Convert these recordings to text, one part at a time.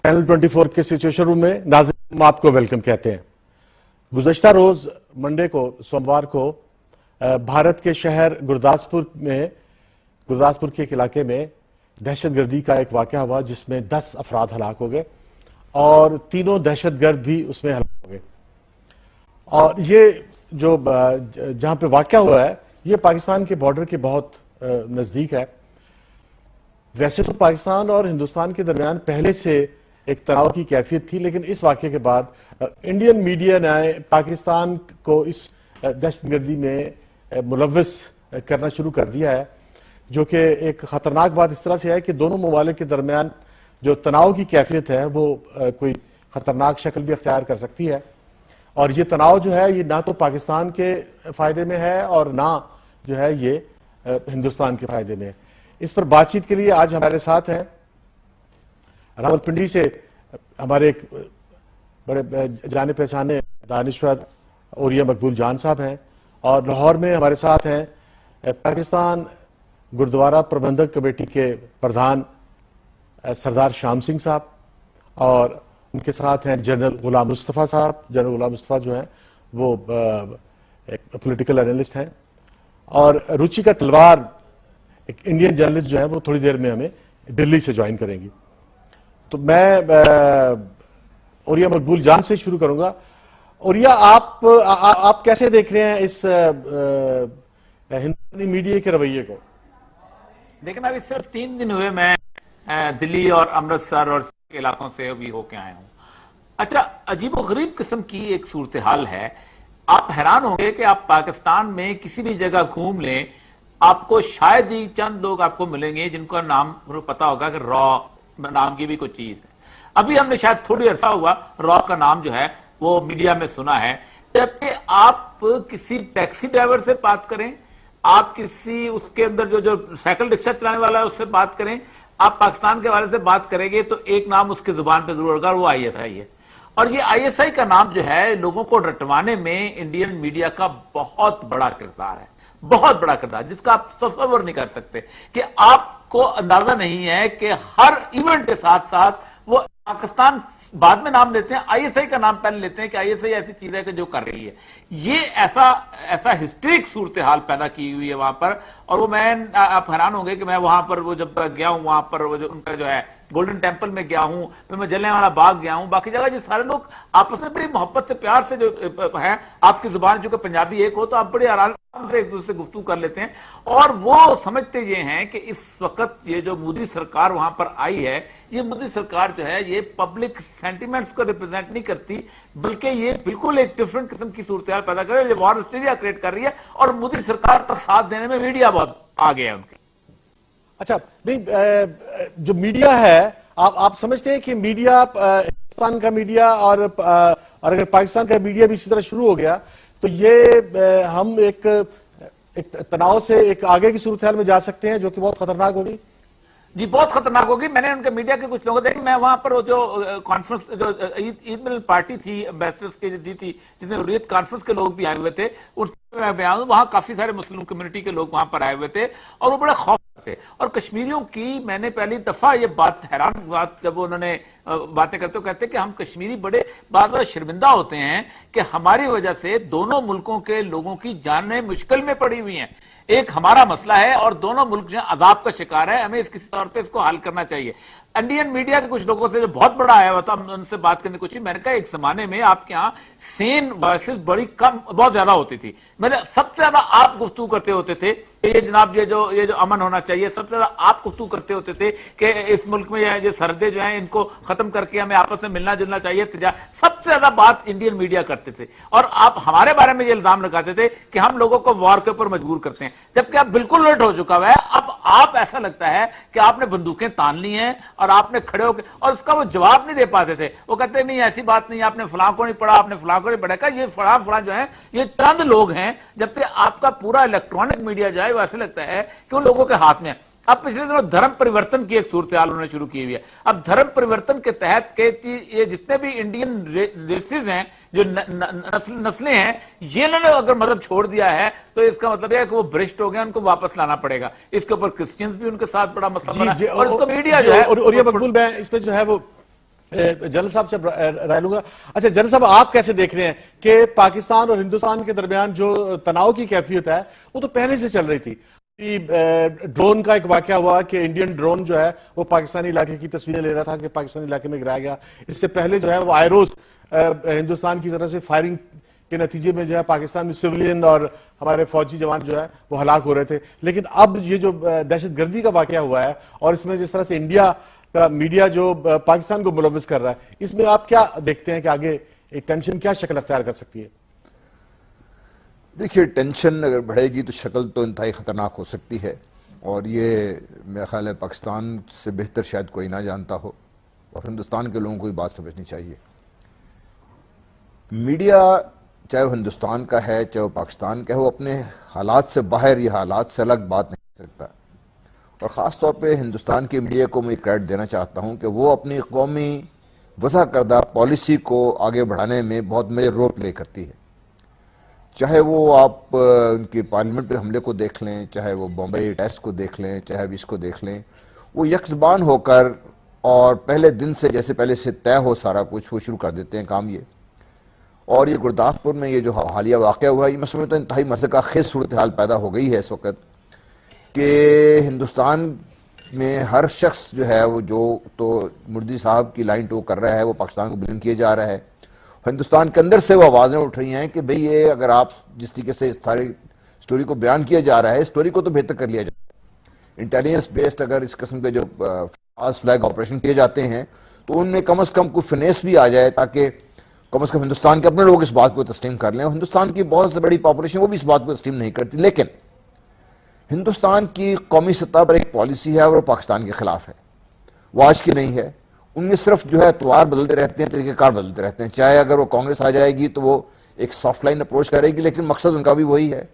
Channel 24 के situation room में नाज़रीन आपको वेलकम कहते हैं। गुज़श्ता रोज मंडे को सोमवार को भारत के शहर गुरदासपुर के एक इलाके में दहशतगर्दी का एक वाक़या हुआ जिसमें 10 अफराद हलाक हो गए और तीनों दहशतगर्द भी उसमें हलाक हो गए। और ये जो जहां पे वाक़या हुआ है ये पाकिस्तान के बॉर्डर के बहुत नज़दीक है। वैसे तो पाकिस्तान और हिंदुस्तान के दरमियान पहले से एक तनाव की कैफियत थी, लेकिन इस वाक़े के बाद इंडियन मीडिया ने पाकिस्तान को इस दहशतगर्दी में मुलव्वस करना शुरू कर दिया है, जो कि एक खतरनाक बात इस तरह से है कि दोनों ममालिक के दरमियान जो तनाव की कैफियत है वो कोई खतरनाक शक्ल भी अख्तियार कर सकती है। और ये तनाव जो है ये ना तो पाकिस्तान के फायदे में है और ना जो है ये हिंदुस्तान के फायदे में है। इस पर बातचीत के लिए आज हमारे साथ हैं रावलपिंडी से हमारे एक बड़े जाने पहचाने दानिश्वर ओरिया मकबूल जान साहब हैं, और लाहौर में हमारे साथ हैं पाकिस्तान गुरुद्वारा प्रबंधक कमेटी के प्रधान सरदार शाम सिंह साहब, और उनके साथ हैं जनरल गुलाम मुस्तफ़ा साहब। जनरल गुलाम मुस्तफ़ा जो हैं वो एक पॉलिटिकल एनालिस्ट हैं, और रुचिका तलवार एक इंडियन जर्नलिस्ट जो है वो थोड़ी देर में हमें दिल्ली से ज्वाइन करेंगी। तो मैं ओरिया मकबूल जान से शुरू करूंगा। ओरिया, आप कैसे देख रहे हैं इस हिंदुस्तानी मीडिया के रवैये को? देखिए, मैं अभी सिर्फ 3 दिन हुए मैं दिल्ली और अमृतसर और इलाकों से भी होके आया हूं। अच्छा, अजीबोगरीब किस्म की एक सूरत हाल है। आप हैरान होंगे कि आप पाकिस्तान में किसी भी जगह घूम लें, आपको शायद ही चंद लोग आपको मिलेंगे जिनको नाम पता होगा कि रॉ नाम की भी कोई चीज है। अभी हमने शायद थोड़ी अरसा हुआ रॉ का नाम जो है वो मीडिया में सुना है, जबकि आप किसी टैक्सी ड्राइवर से बात करें, आप किसी उसके अंदर जो साइकिल रिक्शा चलाने वाला है उससे बात करें, आप पाकिस्तान के बारे से बात करेंगे तो एक नाम उसकी जुबान पे जरूर होगा, वो आईएसआई है। और ये आईएसआई का नाम जो है लोगों को रटवाने में इंडियन मीडिया का बहुत बड़ा किरदार है, बहुत बड़ा किरदार, जिसका आप तस्वर नहीं कर सकते कि आपको अंदाजा नहीं है कि हर इवेंट के साथ साथ वो पाकिस्तान बाद में नाम लेते हैं, आईएसआई का नाम पहले लेते हैं कि आईएसआई ऐसी चीज है कि जो कर रही है। ये ऐसा हिस्ट्रिक सूरत हाल पैदा की हुई है वहां पर। और वो मैं आप हैरान होंगे कि मैं वहां पर वो जब गया हूं, वहां पर वो जो उनका जो है गोल्डन टेम्पल में गया हूं, फिर मैं जलियांवाला बाग गया हूं, बाकी जगह ये सारे लोग आपस में बड़ी मोहब्बत से प्यार से जो है, आपकी जुबान जो कि पंजाबी एक हो तो आप बड़े आराम से एक दूसरे से गुफ्तगू कर लेते हैं। और वो समझते ये हैं कि इस वक्त ये जो मोदी सरकार वहां पर आई है, ये मोदी सरकार जो है ये पब्लिक सेंटिमेंट्स को रिप्रेजेंट नहीं करती, बल्कि ये बिल्कुल एक डिफरेंट किस्म की सूरत हाल पैदा कर रही है, वॉर हिस्टीरिया क्रिएट कर रही है। और मोदी सरकार का साथ देने में मीडिया बहुत आगे है उनके। अच्छा, नहीं, जो मीडिया है आप समझते हैं कि मीडिया हिंदुस्तान का मीडिया और अगर पाकिस्तान का मीडिया भी इसी तरह शुरू हो गया तो ये हम एक तनाव से एक आगे की सूरत हाल में जा सकते हैं जो कि बहुत खतरनाक होगी? जी, बहुत खतरनाक होगी। मैंने उनके मीडिया के कुछ लोगों देखा, मैं वहां पर जो कॉन्फ्रेंस जो ईद मिलन पार्टी थी एम्बेसडर्स की दी थी, जिसमें हुर्रियत कॉन्फ्रेंस के लोग भी आए हुए थे, उसमें मैं आया, वहां काफी सारे मुस्लिम कम्युनिटी के लोग वहां पर आए हुए थे और वो बड़े खौफ थे। और कश्मीरियों की मैंने पहली दफा ये बात हैरान बात जब उन्होंने बातें करते कहते कि हम कश्मीरी बड़े बार शर्मिंदा होते हैं कि हमारी वजह से दोनों मुल्कों के लोगों की जानें मुश्किल में पड़ी हुई हैं। एक हमारा मसला है और दोनों मुल्क जो अजाब का शिकार है, हमें किसी तौर पे इसको हल करना चाहिए। इंडियन मीडिया के कुछ लोगों से जो बहुत बड़ा आया हुआ था, उनसे बात करने की कोशिश, मैंने कहा एक जमाने में आपके यहाँ सेन वॉइसेस बड़ी कम बहुत ज्यादा होती थी, मैंने सबसे ज्यादा आप गुफ्तगू करते होते थे ये जनाब ये जो अमन होना चाहिए, सबसे ज्यादा आप गुफ्तगू करते होते थे कि इस मुल्क में ये सरहदें जो हैं इनको खत्म करके हमें आपस में मिलना जुलना चाहिए, सबसे ज्यादा बात इंडियन मीडिया करते थे। और आप हमारे बारे में ये इल्जाम लगाते थे कि हम लोगों को वॉर के ऊपर मजबूर करते हैं, जबकि अब बिल्कुल उलट हो चुका हुआ है। अब आप ऐसा लगता है कि आपने बंदूकें तान ली हैं और आपने खड़े होकर, और उसका वो जवाब नहीं दे पाते थे। वो कहते नहीं ऐसी बात नहीं, आपने फलां को नहीं पढ़ा, आपने फलां को नहीं पढ़ा। ये फलां जो है ये चंद लोग हैं, जबकि आपका पूरा इलेक्ट्रॉनिक मीडिया जो है वो ऐसे लगता है कि उन लोगों के हाथ में है। अब पिछले दिनों धर्म परिवर्तन की एक सूरत हाल उन्होंने शुरू की हुई है। अब धर्म परिवर्तन के तहत के ये जितने भी इंडियन रेसेस हैं, जो नस्लें हैं, ये इन्होंने अगर मतलब छोड़ दिया है तो इसका मतलब है कि वो भ्रष्ट हो गए, उनको वापस लाना पड़ेगा। इसके ऊपर क्रिश्चियंस भी उनके साथ बड़ा मसला बना और इसको मीडिया जो है। और ये मकबूल मैं इसमें जो है वो जनरल साहब से राय लूंगा। अच्छा जनरल साहब, आप कैसे देख रहे हैं कि पाकिस्तान और हिंदुस्तान के दरमियान जो तनाव की कैफियत है वो तो पहले से चल रही थी। ड्रोन का एक वाकया हुआ कि इंडियन ड्रोन जो है वो पाकिस्तानी इलाके की तस्वीरें ले रहा था कि पाकिस्तानी इलाके में गिराया गया। इससे पहले जो है वो आयरोज हिंदुस्तान की तरफ से फायरिंग के नतीजे में जो है पाकिस्तान में सिविलियन और हमारे फौजी जवान जो है वो हलाक हो रहे थे। लेकिन अब ये जो दहशतगर्दी का वाकया हुआ है और इसमें जिस तरह से इंडिया का मीडिया जो पाकिस्तान को मुलविस कर रहा है, इसमें आप क्या देखते हैं कि आगे एक टेंशन क्या शक्ल अख्तियार कर सकती है? देखिए, टेंशन अगर बढ़ेगी तो शक्ल तो इंतहाई खतरनाक हो सकती है, और ये मेरा ख्याल है पाकिस्तान से बेहतर शायद कोई ना जानता हो, और हिंदुस्तान के लोगों को ये बात समझनी चाहिए। मीडिया चाहे वो हिंदुस्तान का है चाहे वो पाकिस्तान का है, वो अपने हालात से बाहर या हालात से अलग बात नहीं कर सकता। और ख़ास तौर पे हिंदुस्तान की मीडिया को मैं क्रेडिट देना चाहता हूँ कि वो अपनी कौमी वज़ा करदा पॉलिसी को आगे बढ़ाने में बहुत मेजर रोल प्ले करती है। चाहे वो आप उनकी पार्लियामेंट पे हमले को देख लें, चाहे वो बॉम्बे टेस्ट को देख लें, चाहे अब इसको देख लें, वो यकज़बान होकर और पहले दिन से जैसे पहले से तय हो सारा कुछ, वो शुरू कर देते हैं काम ये। और ये गुरदासपुर में ये जो हालिया वाक़या हुआ, ये मैं समझता हूँ इंतहाई मज़े का खेज सूरत हाल पैदा हो गई है इस वक्त कि हिंदुस्तान में हर शख्स जो है वो जो तो मुर्दी साहब की लाइन टू कर रहा है, वो पाकिस्तान को ब्लेम किया जा रहा है। हिंदुस्तान के अंदर से वो आवाज़ें उठ रही हैं कि भाई ये अगर आप जिस तरीके से सारी स्टोरी को बयान किया जा रहा है, स्टोरी को तो बेहतर कर लिया जाए। इंटेलिजेंस बेस्ड अगर इस किस्म के जो फास्ट फ्लैग ऑपरेशन किए जाते हैं तो उनमें कम से कम कोई फिनेस भी आ जाए, ताकि कम से कम हिंदुस्तान के अपने लोग इस बात को तस्लीम कर लें। हिंदुस्तान की बहुत से बड़ी पॉपुलेशन वो भी इस बात को तस्लीम नहीं करती। लेकिन हिंदुस्तान की कौमी सतह पर एक पॉलिसी है और वो पाकिस्तान के खिलाफ है, वो आज की नहीं है। उनमें सिर्फ जो है तवार बदलते रहते हैं, तरीक़ेकार बदलते रहते हैं। चाहे अगर वो कांग्रेस आ जाएगी तो वो एक सॉफ्ट लाइन अप्रोच करेगी, लेकिन मकसद उनका भी वही है।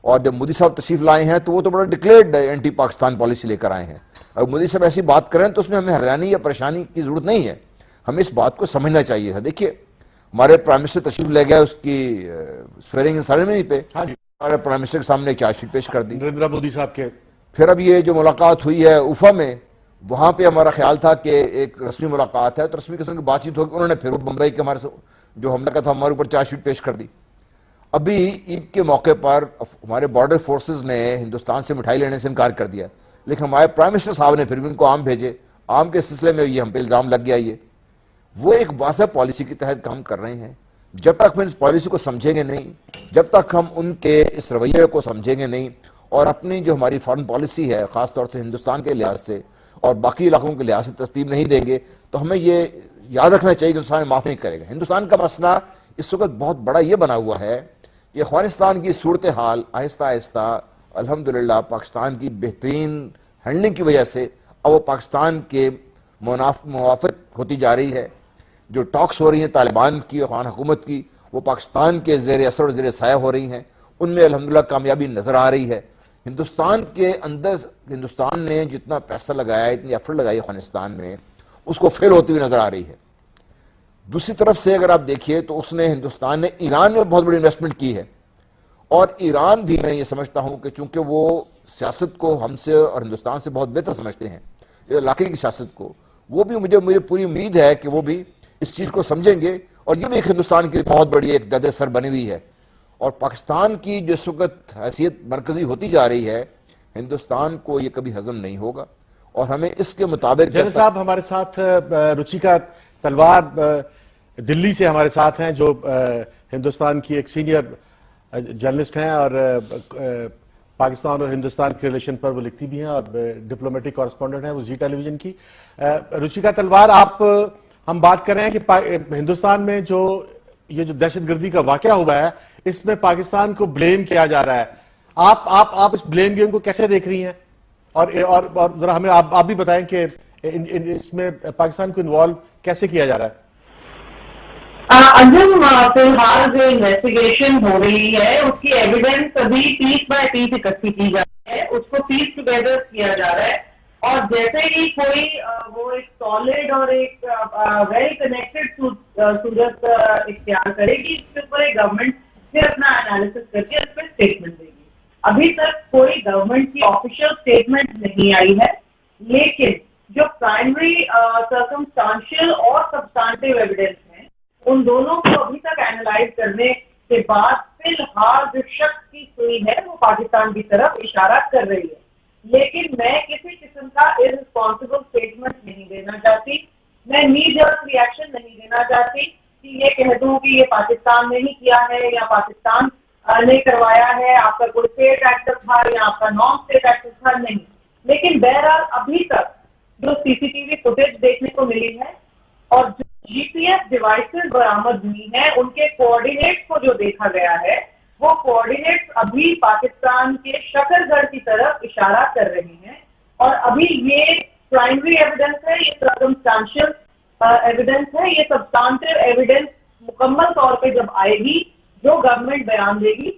और जब मोदी साहब तशरीफ लाए हैं तो वो तो बड़ा डिक्लेयर्ड एंटी पाकिस्तान पॉलिसी लेकर आए हैं। अगर मोदी साहब ऐसी बात करें तो उसमें हमें हैरानी या परेशानी की जरूरत नहीं है, हमें इस बात को समझना चाहिए था। देखिए, हमारे प्राइम मिनिस्टर तशरीफ ले गया उसकी स्वेरिंग सेरेमनी पे, हमारे प्राइम मिनिस्टर के सामने चार्जशीट पेश कर दी नरेंद्र मोदी साहब के। फिर अब ये जो मुलाकात हुई है उफा में, वहां पे हमारा ख्याल था कि एक रस्मी मुलाकात है तो रस्मी किस्म की बातचीत होगी। उन्होंने फिर मुंबई के हमारे जो हमला का था हमारे ऊपर चार्जशीट पेश कर दी। अभी ईद के मौके पर हमारे बॉर्डर फोर्सेस ने हिंदुस्तान से मिठाई लेने से इनकार कर दिया, लेकिन हमारे प्राइम मिनिस्टर साहब ने फिर भी उनको आम भेजे। आम के सिलसिले में ये हम पे इल्जाम लग गया। ये वो एक वाज़ह पॉलिसी के तहत काम कर रहे हैं। जब तक हम इस पॉलिसी को समझेंगे नहीं, जब तक हम उनके इस रवैये को समझेंगे नहीं और अपनी जो हमारी फॉरेन पॉलिसी है ख़ासतौर से हिंदुस्तान के लिहाज से और बाकी इलाकों के लिहाज से तस्लीम नहीं देंगे, तो हमें ये याद रखना चाहिए कि हिंदुस्तान माफ़ नहीं करेगा। हिंदुस्तान का मसला इस वक्त बहुत बड़ा ये बना हुआ है कि अफगानिस्तान की सूरत हाल आहिस्ता आहिस्ता अल्हम्दुलिल्लाह पाकिस्तान की बेहतरीन हैंडलिंग की वजह से अब वो पाकिस्तान के मुवाफिक होती जा रही है। जो टॉक्स हो रही हैं तालिबान की अफगान हुकूमत की, वो पाकिस्तान के ज़ेर असर और ज़ेर साया हो रही हैं, उनमें अल्हम्दुलिल्लाह कामयाबी नज़र आ रही है। हिंदुस्तान के अंदर हिंदुस्तान ने जितना पैसा लगाया, इतनी एफर्ट लगाई अफगानिस्तान में, उसको फेल होती हुई नज़र आ रही है। दूसरी तरफ से अगर आप देखिए तो उसने हिंदुस्तान ने ईरान में बहुत बड़ी इन्वेस्टमेंट की है, और ईरान भी मैं ये समझता हूँ कि चूंकि वो सियासत को हमसे और हिंदुस्तान से बहुत बेहतर समझते हैं, इलाके की सियासत को, वो भी मुझे पूरी उम्मीद है कि वो भी इस चीज़ को समझेंगे। और ये भी एक हिंदुस्तान की बहुत बड़ी एक दर्द सर बनी हुई है। और पाकिस्तान की जो इस वक्त हैसियत मरकजी होती जा रही है, हिंदुस्तान को ये कभी हजम नहीं होगा और हमें इसके मुताबिक। जनरल साहब हमारे साथ रुचिका तलवार दिल्ली से हमारे साथ हैं, जो हिंदुस्तान की एक सीनियर जर्नलिस्ट हैं और पाकिस्तान और हिंदुस्तान के रिलेशन पर वो लिखती भी हैं और डिप्लोमेटिक कॉरेस्पॉन्डेंट हैं वो जी टेलीविजन की। रुचिका तलवार, आप हम बात कर रहे हैं कि हिंदुस्तान में जो ये जो दहशतगर्दी का वाकया हुआ है इसमें पाकिस्तान को ब्लेम किया जा रहा है। आप इस ब्लेम गेम को कैसे देख रही हैं? और जरा हमें आप भी बताएं कि इसमें पाकिस्तान को इन्वॉल्व कैसे किया जा रहा है? अंजुम, फिलहाल जो इन्वेस्टिगेशन हो रही है उसकी एविडेंस अभी पीस बाय पीस इकट्ठी की जा रही है, उसको पीस टुगेदर किया जा रहा है। और जैसे ही कोई वो एक सॉलिड और एक वेल कनेक्टेड सूरत इख्तियार करेगी, इसके ऊपर एक गवर्नमेंट फिर अपना एनालिसिस करके उस पर स्टेटमेंट देगी। अभी तक कोई गवर्नमेंट की ऑफिशियल स्टेटमेंट नहीं आई है, लेकिन जो प्राइमरी सर्कमस्टांशियल और सब्सटेंटिव एविडेंस है, उन दोनों को अभी तक एनालाइज करने के बाद फिलहाल जो शक की सुई है वो पाकिस्तान की तरफ इशारा कर रही है। लेकिन मैं किसी किस्म का इररिस्पॉन्सिबल स्टेटमेंट नहीं देना चाहती, मैं नी जर्क रिएक्शन नहीं देना चाहती कि ये कह दूं कि ये पाकिस्तान ने ही किया है या पाकिस्तान ने करवाया है, आपका कोई स्टेट एक्टर था या आपका नॉन स्टेट एक्टर था, नहीं। लेकिन बहरहाल अभी तक जो सीसीटीवी फुटेज देखने को मिली है और जो जीपीएस डिवाइसेस बरामद हुई हैं, उनके कोऑर्डिनेट्स को जो देखा गया है, वो कोऑर्डिनेट्स अभी पाकिस्तान के शकरगढ़ की तरफ इशारा कर रहे हैं। और अभी ये प्राइमरी एविडेंस है, ये सर्कमस्टांशियल एविडेंस है, ये सब्सटेंटिव एविडेंस मुकम्मल तौर पे जब आएगी, जो गवर्नमेंट बयान देगी,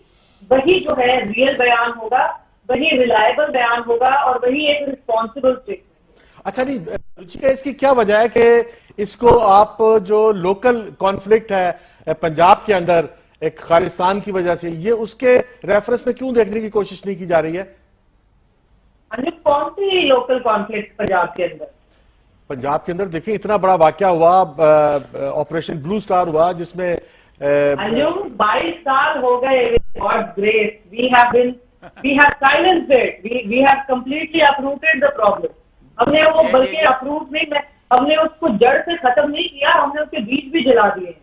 वही जो है रियल बयान होगा, वही रिलायबल बयान होगा और वही एक रिस्पॉन्सिबल स्टेटमेंट। अच्छा, नहीं रुचिका, इसकी क्या वजह है कि इसको आप जो लोकल कॉन्फ्लिक्ट है पंजाब के अंदर एक खालिस्तान की वजह से, ये उसके रेफरेंस में क्यों देखने की कोशिश नहीं की जा रही है? कौन सी लोकल कॉन्फ्लिक्ट पंजाब के अंदर? पंजाब के अंदर देखिए, इतना बड़ा वाकया हुआ, ऑपरेशन ब्लू स्टार हुआ, जिसमें 22 साल हो गए। God's grace, we have silenced it, we have completely uprooted the problem. हमने वो बल्कि अप्रूव नहीं, हमने उसको जड़ से खत्म नहीं किया, हमने उसके बीज भी जला दिए।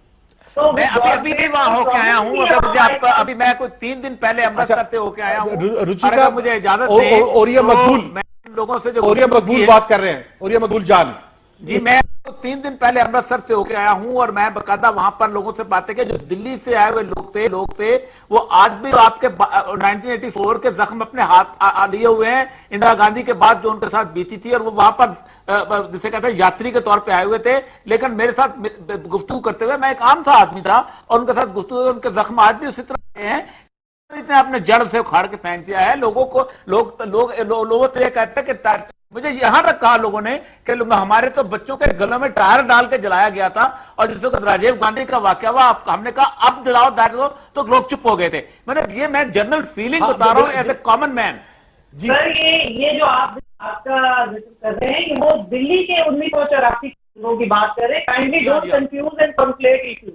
तो मैं अभी भी वहां होके आया हूँ। अगर मुझे आपका अभी मैं कुछ 3 दिन पहले अमृतसर से होके आया हूँ। रुचिका, मुझे इजाजत दें, ओरिया मकबूल, मैं लोगों से जो ओरिया मकबूल बात कर रहे हैं, ओरिया मकबूल जान जी, मैं 3 दिन पहले अमृतसर से होके आया हूं और मैं बकायदा वहां पर लोगों से बातें की। जो दिल्ली से आए हुए लोग थे वो आज भी आपके 1984 के जख्म अपने हाथ लिए हुए हैं, इंदिरा गांधी के बाद जो उनके साथ बीती थी, और वो वहां पर जिसे कहते हैं यात्री के तौर पे आए हुए थे। लेकिन मेरे साथ गुफ्तगू करते हुए, मैं एक आम सा आदमी था और उनके साथ गुफ्तगू, उनके जख्म आज भी उसी तरह हैं, इतने अपने जड़ से उखाड़ के फेंक दिया है। लोगों को लोगों से कहते हैं कि मुझे यहां तक कहा लोगों ने कि हमारे तो बच्चों के गलों में टायर डाल के जलाया गया था, और जिस वक्त राजीव गांधी का वाकया हुआ, हमने कहा अब जलाओ दारू, तो लोग चुप हो गए थे। ये मैं जनरल फीलिंग बता रहा हूं as a common man. Sir, ये जो आपका जिक्र कर रहे हैं, वो दिल्ली के 1984 की बात कर रहे हैं। Kindly don't confuse and conflate issues.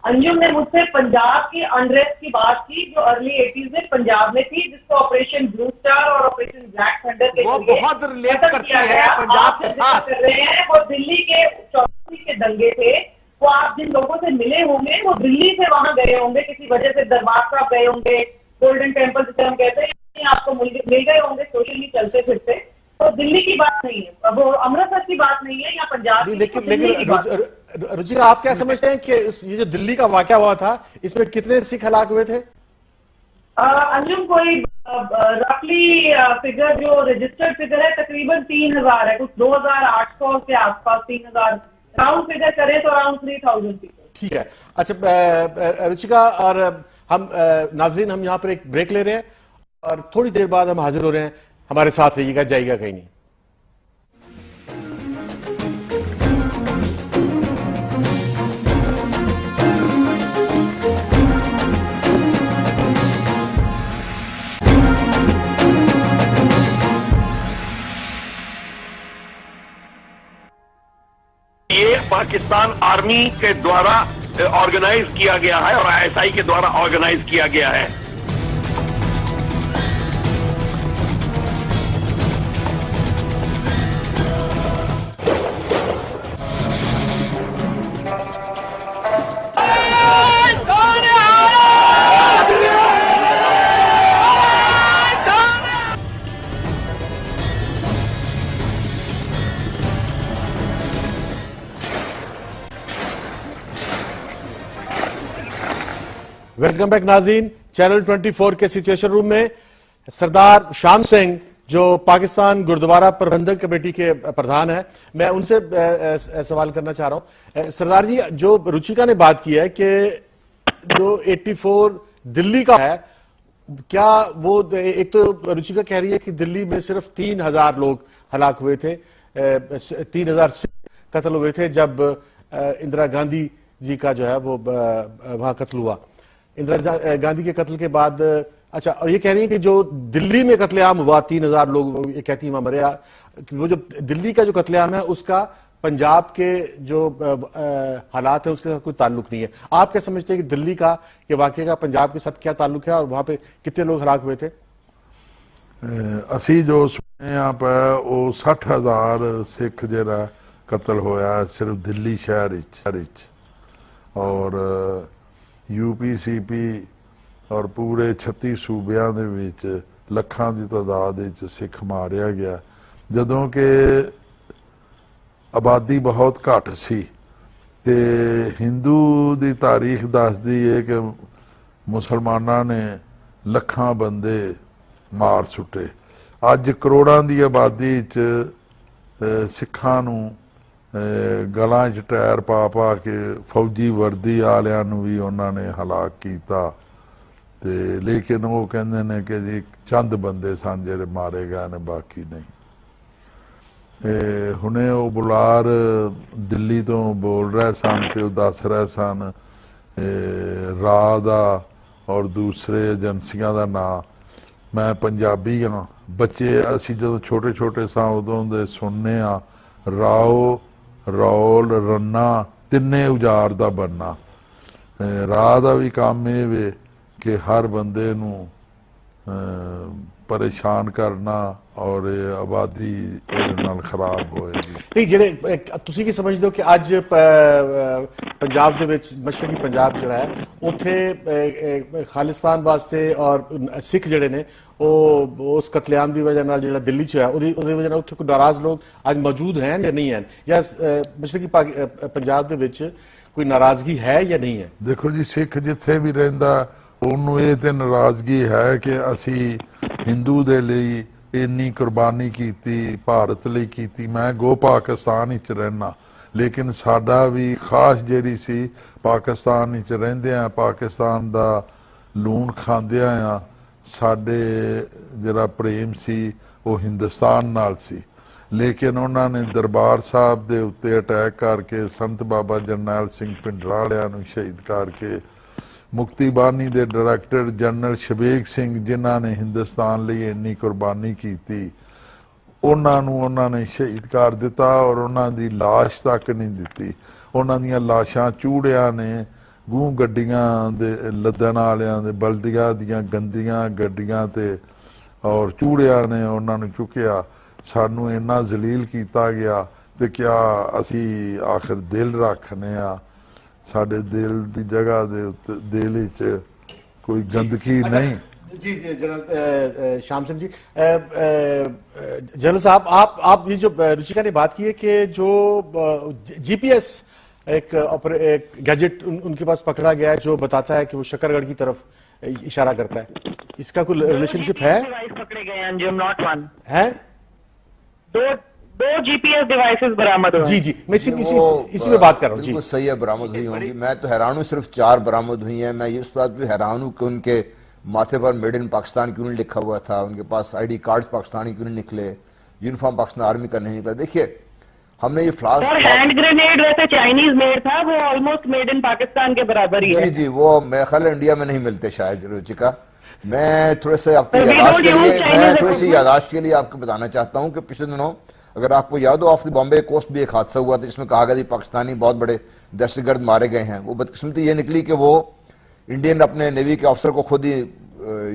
Anjum ने मुझसे पंजाब की अनरेस्ट की बात की, जो अर्ली 80s में पंजाब में थी, जिसको ऑपरेशन ब्लू स्टार और ऑपरेशन ब्लैक थंडर के वो बहुत रिलेट करती है पंजाब के साथ। कर रहे हैं वो दिल्ली के 84 के दंगे थे। वो आप जिन लोगों से मिले होंगे, वो दिल्ली से वहां गए होंगे, किसी वजह से दरबार साहब गए होंगे, गोल्डन टेम्पल जिसे हम कहते हैं, आपको मिल गए होंगे सोशली चलते फिरते। तो दिल्ली की बात नहीं है, वो अमृतसर की बात नहीं है, या पंजाब की। लेकिन रुचिका, आप क्या समझते हैं कि ये जो दिल्ली का वाकया हुआ था, इसमें कितने सिख हलाक हुए थे? अंजुम, कोई रफली फिगर जो रजिस्टर्ड फिगर है तकरीबन 3000 है, कुछ 2800 के आसपास, 3000 राउंड फिगर करें तो अराउंड 3000 पीपल। ठीक है। अच्छा रुचिका और हम नाजरीन, हम यहाँ पर एक ब्रेक ले रहे हैं और थोड़ी देर बाद हम हाजिर हो रहे हैं। हमारे साथ रहिएगा, जाइएगा कहीं नहीं। ये पाकिस्तान आर्मी के द्वारा ऑर्गेनाइज किया गया है और आईएसआई के द्वारा ऑर्गेनाइज किया गया है। वेलकम बैक नाज़रीन। चैनल 24 के सिचुएशन रूम में सरदार शाम सिंह, जो पाकिस्तान गुरुद्वारा प्रबंधक कमेटी के प्रधान है, मैं उनसे सवाल करना चाह रहा हूं। सरदार जी, जो रुचिका ने बात की है कि जो 84 दिल्ली का है, क्या वो, एक तो रुचिका कह रही है कि दिल्ली में सिर्फ 3000 लोग हलाक हुए थे, 3000 सिख कत्ल हुए थे जब इंदिरा गांधी जी का जो है वो वहां कत्ल हुआ। इंदिरा गांधी के कत्ल के बाद अच्छा, और ये कह रही है कि जो दिल्ली में कत्लेआम हुआ 3000 लोग ये कहती है वहां मरे, वो जो दिल्ली का जो कत्लेआम है उसका पंजाब के जो हालात है उसके साथ कोई ताल्लुक नहीं है। आप क्या समझते हैं कि दिल्ली का के वाकये का पंजाब के साथ क्या ताल्लुक है और वहां पे कितने लोग हलाक हुए थे? ਅਸੀਂ ਜੋ ਸੁਣਿਆ ਉਹ 60,000 ਸਿੱਖ ਜਿਹੜਾ ਕਤਲ ਹੋਇਆ ਸਿਰਫ ਦਿੱਲੀ ਸ਼ਹਿਰ ਵਿੱਚ ਔਰ यूपीसीपी ਔਰ ਪੂਰੇ 36 ਸੂਬਿਆਂ ਦੇ ਵਿੱਚ ਲੱਖਾਂ ਦੀ ਤਾਦਾਦ ਵਿੱਚ ਸਿੱਖ ਮਾਰਿਆ ਗਿਆ, ਜਦੋਂ ਕਿ ਆਬਾਦੀ ਬਹੁਤ ਘੱਟ ਸੀ। ਤੇ ਹਿੰਦੂ ਦੀ ਤਾਰੀਖ ਦੱਸਦੀ ਹੈ ਕਿ ਮੁਸਲਮਾਨਾਂ ਨੇ ਲੱਖਾਂ ਬੰਦੇ ਮਾਰ ਸੁੱਟੇ। ਅੱਜ ਕਰੋੜਾਂ ਦੀ ਆਬਾਦੀ 'ਚ ਸਿੱਖਾਂ ਨੂੰ ਗਲਾਂ 'ਚ ਟਾਇਰ ਪਾ ਪਾ ਕੇ ਫੌਜੀ ਵਰਦੀ ਵਾਲਿਆਂ ਨੂੰ ਵੀ ਉਹਨਾਂ ਨੇ ਹਲਾਕ ਕੀਤਾ। ਤੇ ਲੇਕਿਨ ਉਹ ਕਹਿੰਦੇ ਨੇ ਕਿ ਜੀ ਚੰਦ ਬੰਦੇ ਸਨ ਜਿਹੜੇ ਮਾਰੇ ਗਏ ਨੇ, ਬਾਕੀ ਨਹੀਂ। ਹੁਣੇ ਉਹ ਬੁਲਾਰ ਦਿੱਲੀ ਤੋਂ ਬੋਲ ਰਹੇ ਸਨ ਤੇ ਉਹ ਦੱਸ ਰਹੇ ਸਨ ਰਾਹ ਦਾ ਔਰ ਦੂਸਰੇ ਏਜੰਸੀਆਂ ਦਾ ਨਾਂ। ਮੈਂ ਪੰਜਾਬੀ ਹਾਂ, ਬੱਚੇ ਅਸੀਂ ਜਦੋਂ ਛੋਟੇ ਛੋਟੇ ਸਾਂ ਉਦੋਂ ਦੇ ਸੁਣਨੇ ਆ ਰਾਓ, ਰੌਲ, ਰੰਨਾ ਤਿੰਨੇ ਉਜਾਰ ਦਾ ਬਣਨਾ। ਰਾਹ ਦਾ ਵੀ ਕੰਮ ਇਹ ਵੇ ਕਿ ਹਰ ਬੰਦੇ ਨੂੰ ਪਰੇਸ਼ਾਨ ਕਰਨਾ ਔਰ ਆਬਾਦੀ ਇਹਦੇ ਨਾਲ ਖਰਾਬ ਹੋਏਗੀ। ਨਹੀਂ, ਜਿਹੜੇ ਤੁਸੀਂ ਕੀ ਸਮਝਦੇ ਹੋ ਕਿ ਅੱਜ ਪੰਜਾਬ ਦੇ ਵਿੱਚ ਮਸ਼ਰਕੀ ਪੰਜਾਬ ਜਿਹੜਾ ਹੈ ਉੱਥੇ ਖਾਲਿਸਤਾਨ ਵਾਸਤੇ ਔਰ ਸਿੱਖ ਜਿਹੜੇ ਨੇ ਉਹ ਉਸ ਕਤਲੇਆਮ ਦੀ ਵਜ੍ਹਾ ਨਾਲ ਜਿਹੜਾ ਦਿੱਲੀ 'ਚ ਹੈ ਉਹਦੀ ਵਜ੍ਹਾ ਨਾਲ ਉੱਥੇ ਕੋਈ ਨਾਰਾਜ਼ ਲੋਕ ਅੱਜ ਮੌਜੂਦ ਹਨ ਜਾਂ ਨਹੀਂ ਹਨ, ਜਾਂ ਮਸ਼ਰਕੀ ਪੰਜਾਬ ਦੇ ਵਿੱਚ ਕੋਈ ਨਾਰਾਜ਼ਗੀ ਹੈ ਜਾਂ ਨਹੀਂ ਹੈ? ਦੇਖੋ ਜੀ, ਸਿੱਖ ਜਿੱਥੇ ਵੀ ਰਹਿੰਦਾ ਉਹਨੂੰ ਇਹ ਤੇ ਨਾਰਾਜ਼ਗੀ ਹੈ ਕਿ ਅਸੀਂ ਹਿੰਦੂ ਦੇ ਲਈ ਇੰਨੀ ਕੁਰਬਾਨੀ ਕੀਤੀ, ਭਾਰਤ ਲਈ ਕੀਤੀ। ਮੈਂ ਗੋ ਪਾਕਿਸਤਾਨ ਵਿੱਚ ਰਹਿਣਾ, ਲੇਕਿਨ ਸਾਡਾ ਵੀ ਖਾਸ ਜਿਹੜੀ ਸੀ ਪਾਕਿਸਤਾਨ ਵਿੱਚ ਰਹਿੰਦਿਆਂ ਪਾਕਿਸਤਾਨ ਦਾ ਲੂਣ ਖਾਂਦਿਆਂ ਆ ਸਾਡੇ ਜਿਹੜਾ ਪ੍ਰੇਮ ਸੀ ਉਹ ਹਿੰਦੁਸਤਾਨ ਨਾਲ ਸੀ। ਲੇਕਿਨ ਉਹਨਾਂ ਨੇ ਦਰਬਾਰ ਸਾਹਿਬ ਦੇ ਉੱਤੇ ਅਟੈਕ ਕਰਕੇ ਸੰਤ ਬਾਬਾ ਜਰਨੈਲ ਸਿੰਘ ਭਿੰਡਰਾਂ ਵਾਲਿਆਂ ਨੂੰ ਸ਼ਹੀਦ ਕਰਕੇ, ਮੁਕਤੀ ਬਾਣੀ ਦੇ ਡਾਇਰੈਕਟਰ ਜਨਰਲ ਸ਼ਬੇਗ ਸਿੰਘ ਜਿਨ੍ਹਾਂ ਨੇ ਹਿੰਦੁਸਤਾਨ ਲਈ ਇੰਨੀ ਕੁਰਬਾਨੀ ਕੀਤੀ, ਉਹਨਾਂ ਨੂੰ ਉਹਨਾਂ ਨੇ ਸ਼ਹੀਦ ਕਰ ਦਿੱਤਾ ਔਰ ਉਹਨਾਂ ਦੀ ਲਾਸ਼ ਤੱਕ ਨਹੀਂ ਦਿੱਤੀ। ਉਹਨਾਂ ਦੀਆਂ ਲਾਸ਼ਾਂ ਚੂੜਿਆਂ ਨੇ ਗੂੰ ਗੱਡੀਆਂ ਦੇ ਲੱਦਣ ਵਾਲਿਆਂ ਦੇ ਬਲਦੀਆਂ ਦੀਆਂ ਗੰਦੀਆਂ ਗੱਡੀਆਂ ਤੇ ਔਰ ਚੂੜਿਆਂ ਨੇ ਉਹਨਾਂ ਨੂੰ ਚੁੱਕਿਆ। ਸਾਨੂੰ ਇੰਨਾ ਜ਼ਲੀਲ ਕੀਤਾ ਗਿਆ ਤੇ ਕਿਆ ਅਸੀਂ ਆਖਿਰ ਦਿਲ ਰੱਖਨੇ ਆ? ਸਾਡੇ ਦਿਲ ਦੀ ਜਗ੍ਹਾ ਦੇ ਉੱਤੇ ਦਿਲ ਵਿੱਚ ਕੋਈ ਗੰਦਗੀ नहीं। जी जी जनरल श्याम सिंह जी, जनरल साहब, आप ये जो रुचिका ने बात की है कि जो जीपीएस एक गैजेट उनके पास पकड़ा गया है जो बताता है कि वो शकरगढ़ की तरफ इशारा करता है, इसका कोई रिलेशनशिप है? पकड़े गए हैं अंजुम, नॉट वन है। दो जीपीएस डिवाइसेस बरामद हुए। जी जी, मैं इसी में बात कर रहा हूँ। बिल्कुल सही है, बरामद हुई होंगी। मैं तो हैरान हूँ, सिर्फ 4 बरामद हुई हैं। मैं इस बात पे हैरान हूँ कि उनके माथे पर मेड इन पाकिस्तान क्यों नहीं लिखा हुआ था, उनके पास आईडी कार्ड्स पाकिस्तानी क्यों नहीं निकले, यूनिफॉर्म पाकिस्तान आर्मी का नहीं निकला। देखिए, हमने ये हैंड ग्रेनेड वैसे चाइनीज मेड था, वो ऑलमोस्ट मेड इन पाकिस्तान के बराबर ही है। जी जी, वो मेरे ख्याल इंडिया में नहीं मिलते शायद रुचिका। मैं थोड़े से आपकी यादाश्त के लिए आपको बताना चाहता हूँ कि पिछले दिनों अगर आपको याद हो, ऑफ द बॉम्बे कोस्ट भी एक हादसा हुआ था जिसमें कहा गया पाकिस्तानी बहुत बड़े दहशतगर्द मारे गए हैं। वो बदकिस्मती ये निकली कि वो इंडियन अपने नेवी के अफसर को खुद ही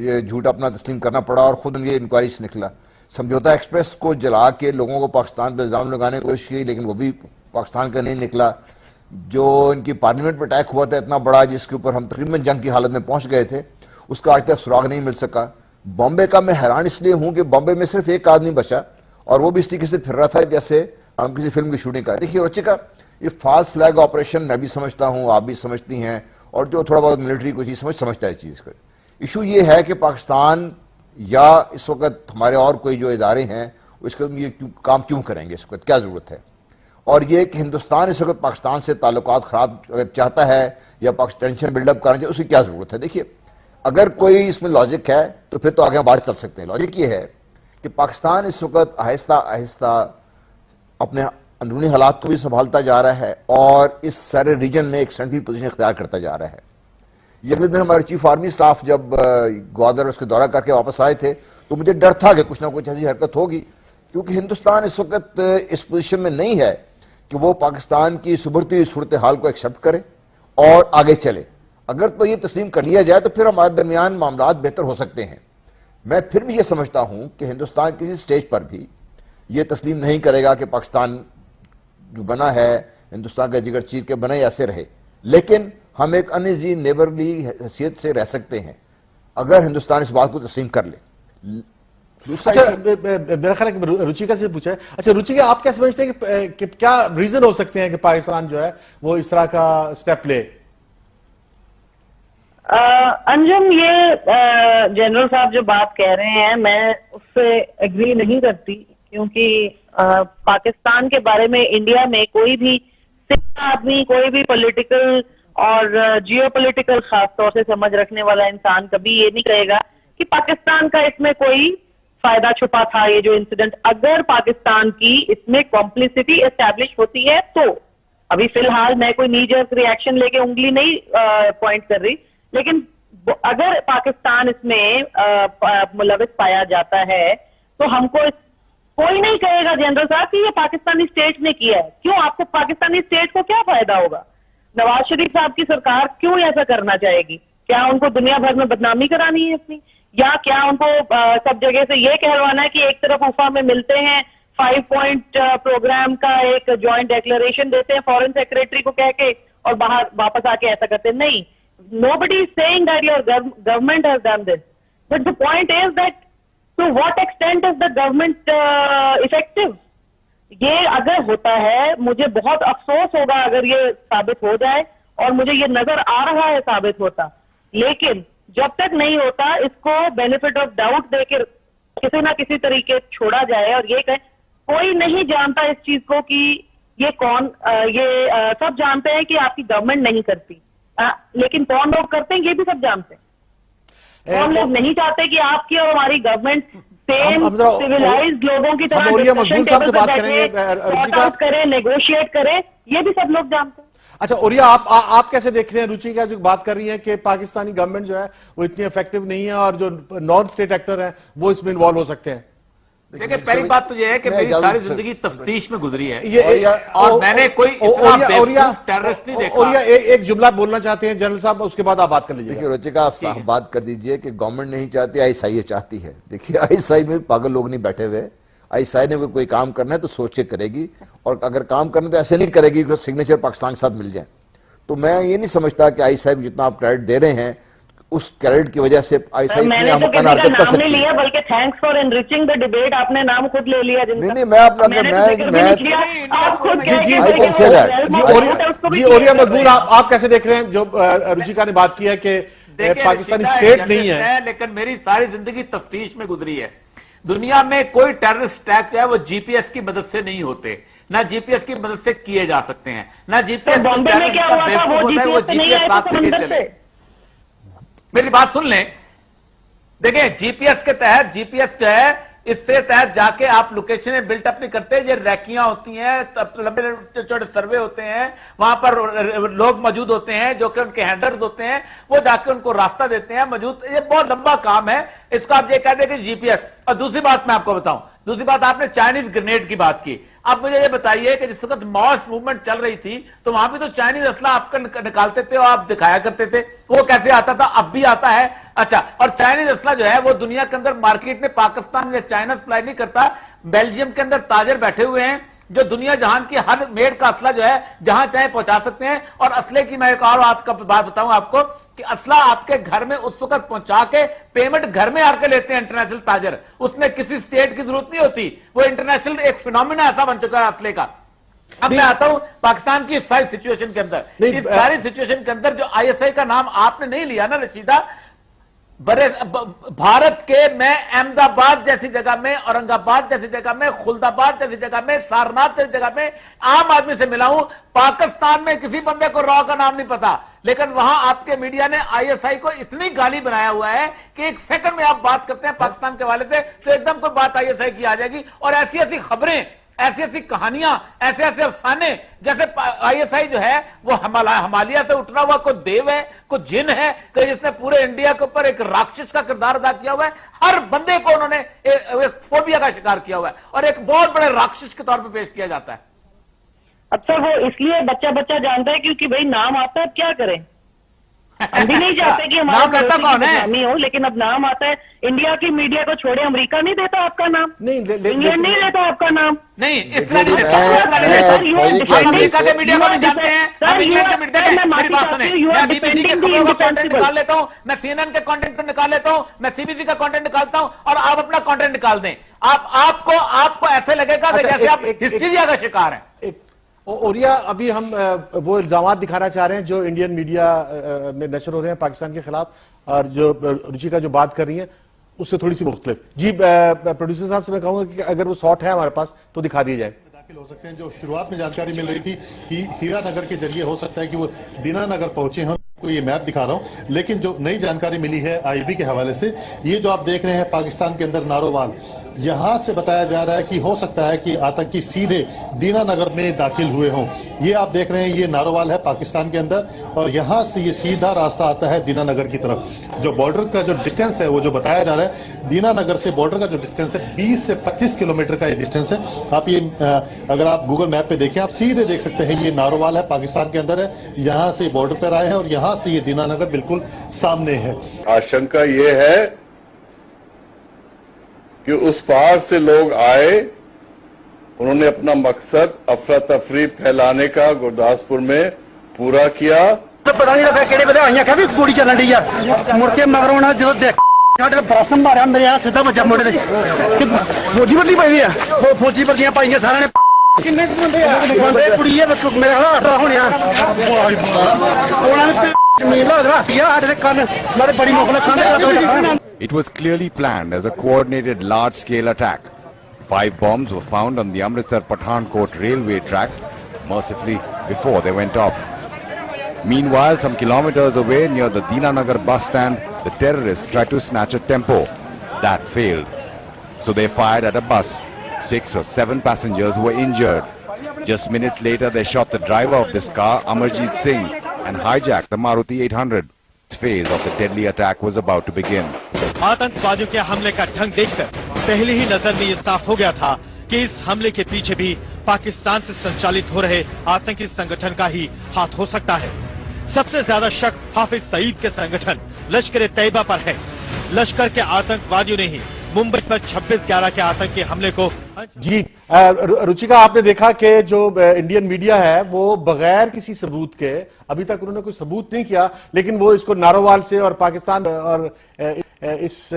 ये झूठ अपना तस्लीम करना पड़ा और खुद उनकी इंक्वायरी से निकला। समझौता एक्सप्रेस को जला के लोगों को पाकिस्तान पर इल्जाम लगाने की कोशिश की, लेकिन वो भी पाकिस्तान का नहीं निकला। जो इनकी पार्लियामेंट पर अटैक हुआ था इतना बड़ा, जिसके ऊपर हम तकरीबन जंग की हालत में पहुंच गए थे, उसका आज तक सुराग नहीं मिल सका। बॉम्बे का मैं हैरान इसलिए हूं कि बॉम्बे में सिर्फ एक आदमी बचा और वो भी इस तरीके से फिर रहा था जैसे हम किसी फिल्म की शूटिंग कर। देखिए रुचिका, ये फॉल्स फ्लैग ऑपरेशन मैं भी समझता हूं, आप भी समझती हैं, और जो थोड़ा बहुत मिलिट्री को चीज समझता है चीज का। इशू ये है कि पाकिस्तान या इस वक्त हमारे और कोई जो इदारे हैं इसका ये काम क्यों करेंगे, इस वक्त क्या जरूरत है? और ये कि हिंदुस्तान इस वक्त पाकिस्तान से ताल्लुकात खराब अगर चाहता है या टेंशन बिल्डअप करना चाहिए, उसकी क्या जरूरत है? देखिए, अगर कोई इसमें लॉजिक है तो फिर तो आगे बात चल सकते हैं। लॉजिक ये है कि पाकिस्तान इस वक्त आहिस्ता आहिस्ता अपने अंदरूनी हालात को भी संभालता जा रहा है और इस सारे रीजन में एक सेंट्रल पोजीशन इख्तियार करता जा रहा है। ये अगले दिन हमारे चीफ आर्मी स्टाफ जब ग्वादर उसके दौरा करके वापस आए थे तो मुझे डर था कि कुछ ना कुछ ऐसी हरकत होगी, क्योंकि हिंदुस्तान इस वक्त इस पोजीशन में नहीं है कि वो पाकिस्तान की सुभरती हुई सूरत हाल को एक्सेप्ट करे और आगे चले। अगर तो ये तस्लीम कर लिया जाए तो फिर हमारे दरमियान मामलात बेहतर हो सकते हैं। मैं फिर भी ये समझता हूं कि हिंदुस्तान किसी स्टेज पर भी ये तस्लीम नहीं करेगा कि पाकिस्तान जो बना है हिंदुस्तान का जिगर चीर के बने ऐसे रहे, लेकिन हम एक अनइजी नेबरली हैसियत से रह सकते हैं अगर हिंदुस्तान इस बात को तस्लीम कर ले। अच्छा, मेरा ख्याल है कि रुचिका से पूछा है। अच्छा रुचिका, आप क्या समझते हैं कि क्या रीजन हो सकते हैं कि पाकिस्तान जो है वो इस तरह का स्टेप ले? अंजुम, ये जनरल साहब जो बात कह रहे हैं मैं उससे एग्री नहीं करती, क्योंकि पाकिस्तान के बारे में इंडिया में कोई भी आदमी, कोई भी पॉलिटिकल और जियोपॉलिटिकल खास तौर से समझ रखने वाला इंसान कभी ये नहीं कहेगा कि पाकिस्तान का इसमें कोई फायदा छुपा था। ये जो इंसिडेंट, अगर पाकिस्तान की इसमें कॉम्प्लिसिटी एस्टैब्लिश होती है तो, अभी फिलहाल मैं कोई नी जर्क रिएक्शन लेके उंगली नहीं पॉइंट कर रही, लेकिन अगर पाकिस्तान इसमें मुलविस पाया जाता है तो हमको कोई नहीं कहेगा जनरल साहब कि ये पाकिस्तानी स्टेट ने किया है। क्यों? आपको पाकिस्तानी स्टेट को क्या फायदा होगा? नवाज शरीफ साहब की सरकार क्यों ऐसा करना चाहेगी? क्या उनको दुनिया भर में बदनामी करानी है अपनी, या क्या उनको सब जगह से ये कहलवाना है कि एक तरफ उफा में मिलते हैं, 5 पॉइंट प्रोग्राम का एक जॉइंट डिक्लेरेशन देते हैं फॉरेन सेक्रेटरी को कह के और बाहर वापस आके ऐसा करते हैं? नहीं, nobody is saying that your government has done this, but the point is that to what extent is the government effective? ये अगर होता है, मुझे बहुत अफसोस होगा अगर ये साबित हो जाए, और मुझे ये नजर आ रहा है साबित होता, लेकिन जब तक नहीं होता इसको बेनिफिट ऑफ डाउट देकर किसी ना किसी तरीके छोड़ा जाए और ये कहे कोई नहीं जानता इस चीज को कि ये कौन, सब जानते हैं कि आपकी गवर्नमेंट नहीं करती, लेकिन कौन लोग करते हैं ये भी सब जानते हैं। कौन लोग नहीं चाहते कि आपकी और हमारी गवर्नमेंट सेम सिविलाइज्ड लोगों की तरह डिस्कशन टेबल पर बैठे, करें, नेगोशिएट करें, ये भी सब लोग जानते हैं। अच्छा ओरिया, आप कैसे देख रहे हैं? रुचिका जो बात कर रही है कि पाकिस्तानी गवर्नमेंट जो है वो इतनी इफेक्टिव नहीं है और जो नॉन स्टेट एक्टर हैं वो इसमें इन्वॉल्व हो सकते हैं। देखिए, पहली बात तो यह है कि मेरी सारी जिंदगी तफ्तीश में गुजरी है और मैंने कोई इतना बेवकूफ टेररिस्ट नहीं देखा। और एक जुमला बोलना चाहते हैं जनरल साहब, उसके बाद आप बात कर लीजिए। देखिए रुचिका, आप साफ बात कर दीजिए कि गवर्नमेंट नहीं चाहती, आईएसआई चाहती है। देखिए आईएसआई में पागल लोग नहीं बैठे हुए। आईएसआई ने कोई काम करना है तो सोच के करेगी, और अगर काम करना तो ऐसे नहीं करेगी कि सिग्नेचर पाकिस्तान के साथ मिल जाए। तो मैं ये नहीं समझता कि आईएसआई को जितना आप क्रेडिट दे रहे हैं उस क्रेडिट की वजह से आईएसआई मैंने तो किसी का नाम नहीं लिया, बल्कि thanks for enriching the debate, आपने नाम खुद ले लिया। नहीं, मैं अपना आप खुद जी ओरिया मकबूल, आप कैसे देख रहे हैं जो रुचिका ने बात की है कि पाकिस्तानी स्टेट नहीं है? लेकिन मेरी सारी जिंदगी तफ्तीश में गुजरी है। दुनिया में कोई टेररिस्ट अटैक जो है वो जीपीएस की मदद से नहीं होते, ना जीपीएस की मदद से किए जा सकते हैं, ना जीपीएस बॉम्बे में क्या हुआ था वो जीपीएस साथ लेके चले। मेरी बात सुन लें। देखिए, जीपीएस के तहत, जीपीएस जो है इससे तहत जाके आप लोकेशन बिल्टअप नहीं करते, ये रैकियां होती हैं, लंबे छोटे सर्वे होते हैं, वहां पर लोग मौजूद होते हैं जो कि उनके हैंडलर्स होते हैं, वो जाके उनको रास्ता देते हैं मौजूद। ये बहुत लंबा काम है, इसको आप ये कह दें कि जीपीएस। और दूसरी बात मैं आपको बताऊं, दूसरी बात, आपने चाइनीज ग्रेनेड की बात की। अब मुझे ये बताइए कि जिस वक्त माओइस्ट मूवमेंट चल रही थी तो वहां भी तो चाइनीज असला आपका निकालते थे और आप दिखाया करते थे, वो कैसे आता था? अब भी आता है। अच्छा, और चाइनीज असला जो है वो दुनिया के अंदर मार्केट में पाकिस्तान या चाइना सप्लाई नहीं करता। बेल्जियम के अंदर ताजर बैठे हुए हैं जो दुनिया जहान की हर मेड का असला जो है जहां चाहे पहुंचा सकते हैं। और असले की मैं एक और बात बताऊं आपको कि असला आपके घर में उस वक्त पहुंचा के पेमेंट घर में आकर लेते हैं इंटरनेशनल ताजर, उसमें किसी स्टेट की जरूरत नहीं होती। वो इंटरनेशनल एक फिनोमिना ऐसा बन चुका है असले का। अब मैं आता हूं पाकिस्तान की इस सारी सिचुएशन के अंदर, इस सारी सिचुएशन के अंदर जो आईएसआई का नाम आपने नहीं लिया ना रशीदा, भारत के मैं अहमदाबाद जैसी जगह में, औरंगाबाद जैसी जगह में, खुलदाबाद जैसी जगह में, सारनाथ जैसी जगह में आम आदमी से मिला हूं। पाकिस्तान में किसी बंदे को रॉ का नाम नहीं पता, लेकिन वहां आपके मीडिया ने आईएसआई को इतनी गाली बनाया हुआ है कि एक सेकंड में आप बात करते हैं पाकिस्तान के हवाले से तो एकदम कोई बात आईएसआई की आ जाएगी। और ऐसी ऐसी खबरें, ऐसी ऐसी कहानियां, ऐसे ऐसे अफसाने, जैसे आईएसआई जो है वो हिमालय से उतरा हुआ कोई देव है, कोई जिन है कि जिसने पूरे इंडिया के ऊपर एक राक्षस का किरदार अदा किया हुआ है। हर बंदे को उन्होंने एक फोबिया का शिकार किया हुआ है और एक बहुत बड़े राक्षस के तौर पर पेश किया जाता है। अच्छा, वो इसलिए बच्चा बच्चा जानता है क्योंकि भाई नाम आता है, अब क्या करें। हम भी नहीं चाहते कि हमारा नाम रहता कौन है? बदनामी हो, लेकिन अब नाम आता है। इंडिया की मीडिया को छोड़े अमेरिका नहीं देता आपका नाम, नहीं, इंग्लैंड नहीं देता आपका नाम। नहीं, इसलिए नहीं देता, हम अमेरिका के मीडिया को भी जानते हैं, हम इंग्लैंड के मीडिया के। मेरी बात सुने, मैं बीबीसी के खबरों का कंटेंट निकाल लेता हूं, मैं सीएनएन के कंटेंट को निकाल लेता हूं, मैं सीबीसी का कंटेंट निकालता हूं और आप अपना कंटेंट निकाल दें। आपको ऐसे लगेगा कि जैसे आप हिस्टीरिया का शिकार हैं। ओरिया, अभी हम वो इल्जामात दिखाना चाह रहे हैं जो इंडियन मीडिया में नशर हो रहे हैं पाकिस्तान के खिलाफ, और जो रुचिका जो बात कर रही है उससे थोड़ी सी मुख्तलिफ। जी, प्रोड्यूसर साहब से मैं कहूंगा कि अगर वो शॉट है हमारे पास तो दिखा दिया जाए। दाखिल हो सकते हैं। जो शुरुआत में जानकारी मिल रही थी कि हीरा नगर के जरिए हो सकता है कि वो दीना नगर पहुंचे हों, को ये मैप दिखा रहा हूं, लेकिन जो नई जानकारी मिली है आईबी के हवाले से, ये जो आप देख रहे हैं पाकिस्तान के अंदर नारोवाल, यहां से बताया जा रहा है कि हो सकता है कि आतंकी सीधे दीना नगर में दाखिल हुए हों। ये आप देख रहे हैं, ये नारोवाल है पाकिस्तान के अंदर, और यहां से ये सीधा रास्ता आता है दीना नगर की तरफ। जो बॉर्डर का जो डिस्टेंस है वो जो बताया जा रहा है, दीना नगर से बॉर्डर का जो डिस्टेंस है 20 से 25 किलोमीटर का ये डिस्टेंस है। आप ये अगर आप गूगल मैप पे देखें, आप सीधे देख सकते हैं ये नारोवाल है, पाकिस्तान के अंदर है, यहां से बॉर्डर पर आए हैं और यहां से ये दीना नगर बिल्कुल सामने है। आशंका ये है कि उस पार से लोग आए, उन्होंने अपना मकसद अफरा तफरी फैलाने का गुरदासपुर में पूरा किया। तो पता नहीं लगा केड़े वेले आईयां कि गोली चलन दी है, मुड़ के मगरों ना जो देख साडे बरफन मारिया मेरे हाथ सीधा बच्चा मोड़े दे कि फौजी वर्दी पाई है, वो फौजी वर्दियां पाई सारे ने। किन्ने बंदे आ बंदे कुड़ी है, बस मेरे हाल 18 होने आ उन्होंने जमीन ला राती है साडे कान मारे बड़ी मोहलत खाने। It was clearly planned as a coordinated large-scale attack. 5 bombs were found on the Amritsar-Pathankot railway track, mercifully before they went off. Meanwhile, some kilometers away near the Deenanagar bus stand, the terrorists tried to snatch a tempo. That failed. So they fired at a bus. 6 or 7 passengers were injured. Just minutes later, they shot the driver of this car, Amarjeet Singh, and hijacked the Maruti 800. Phase of the deadly attack was about to begin. आतंकवादियों के हमले का ढंग देखकर पहली ही नजर में ये साफ हो गया था कि इस हमले के पीछे भी पाकिस्तान से संचालित हो रहे आतंकी संगठन का ही हाथ हो सकता है। सबसे ज्यादा शक हाफिज सईद के संगठन लश्कर ए तैयबा पर है। लश्कर के आतंकवादियों ने ही मुंबई पर 26/11 के आतंकी हमले को। जी, रुचिका, आपने देखा कि जो इंडियन मीडिया है वो बगैर किसी सबूत के, अभी तक उन्होंने कोई सबूत नहीं किया, लेकिन वो इसको नारोवाल से और पाकिस्तान और इस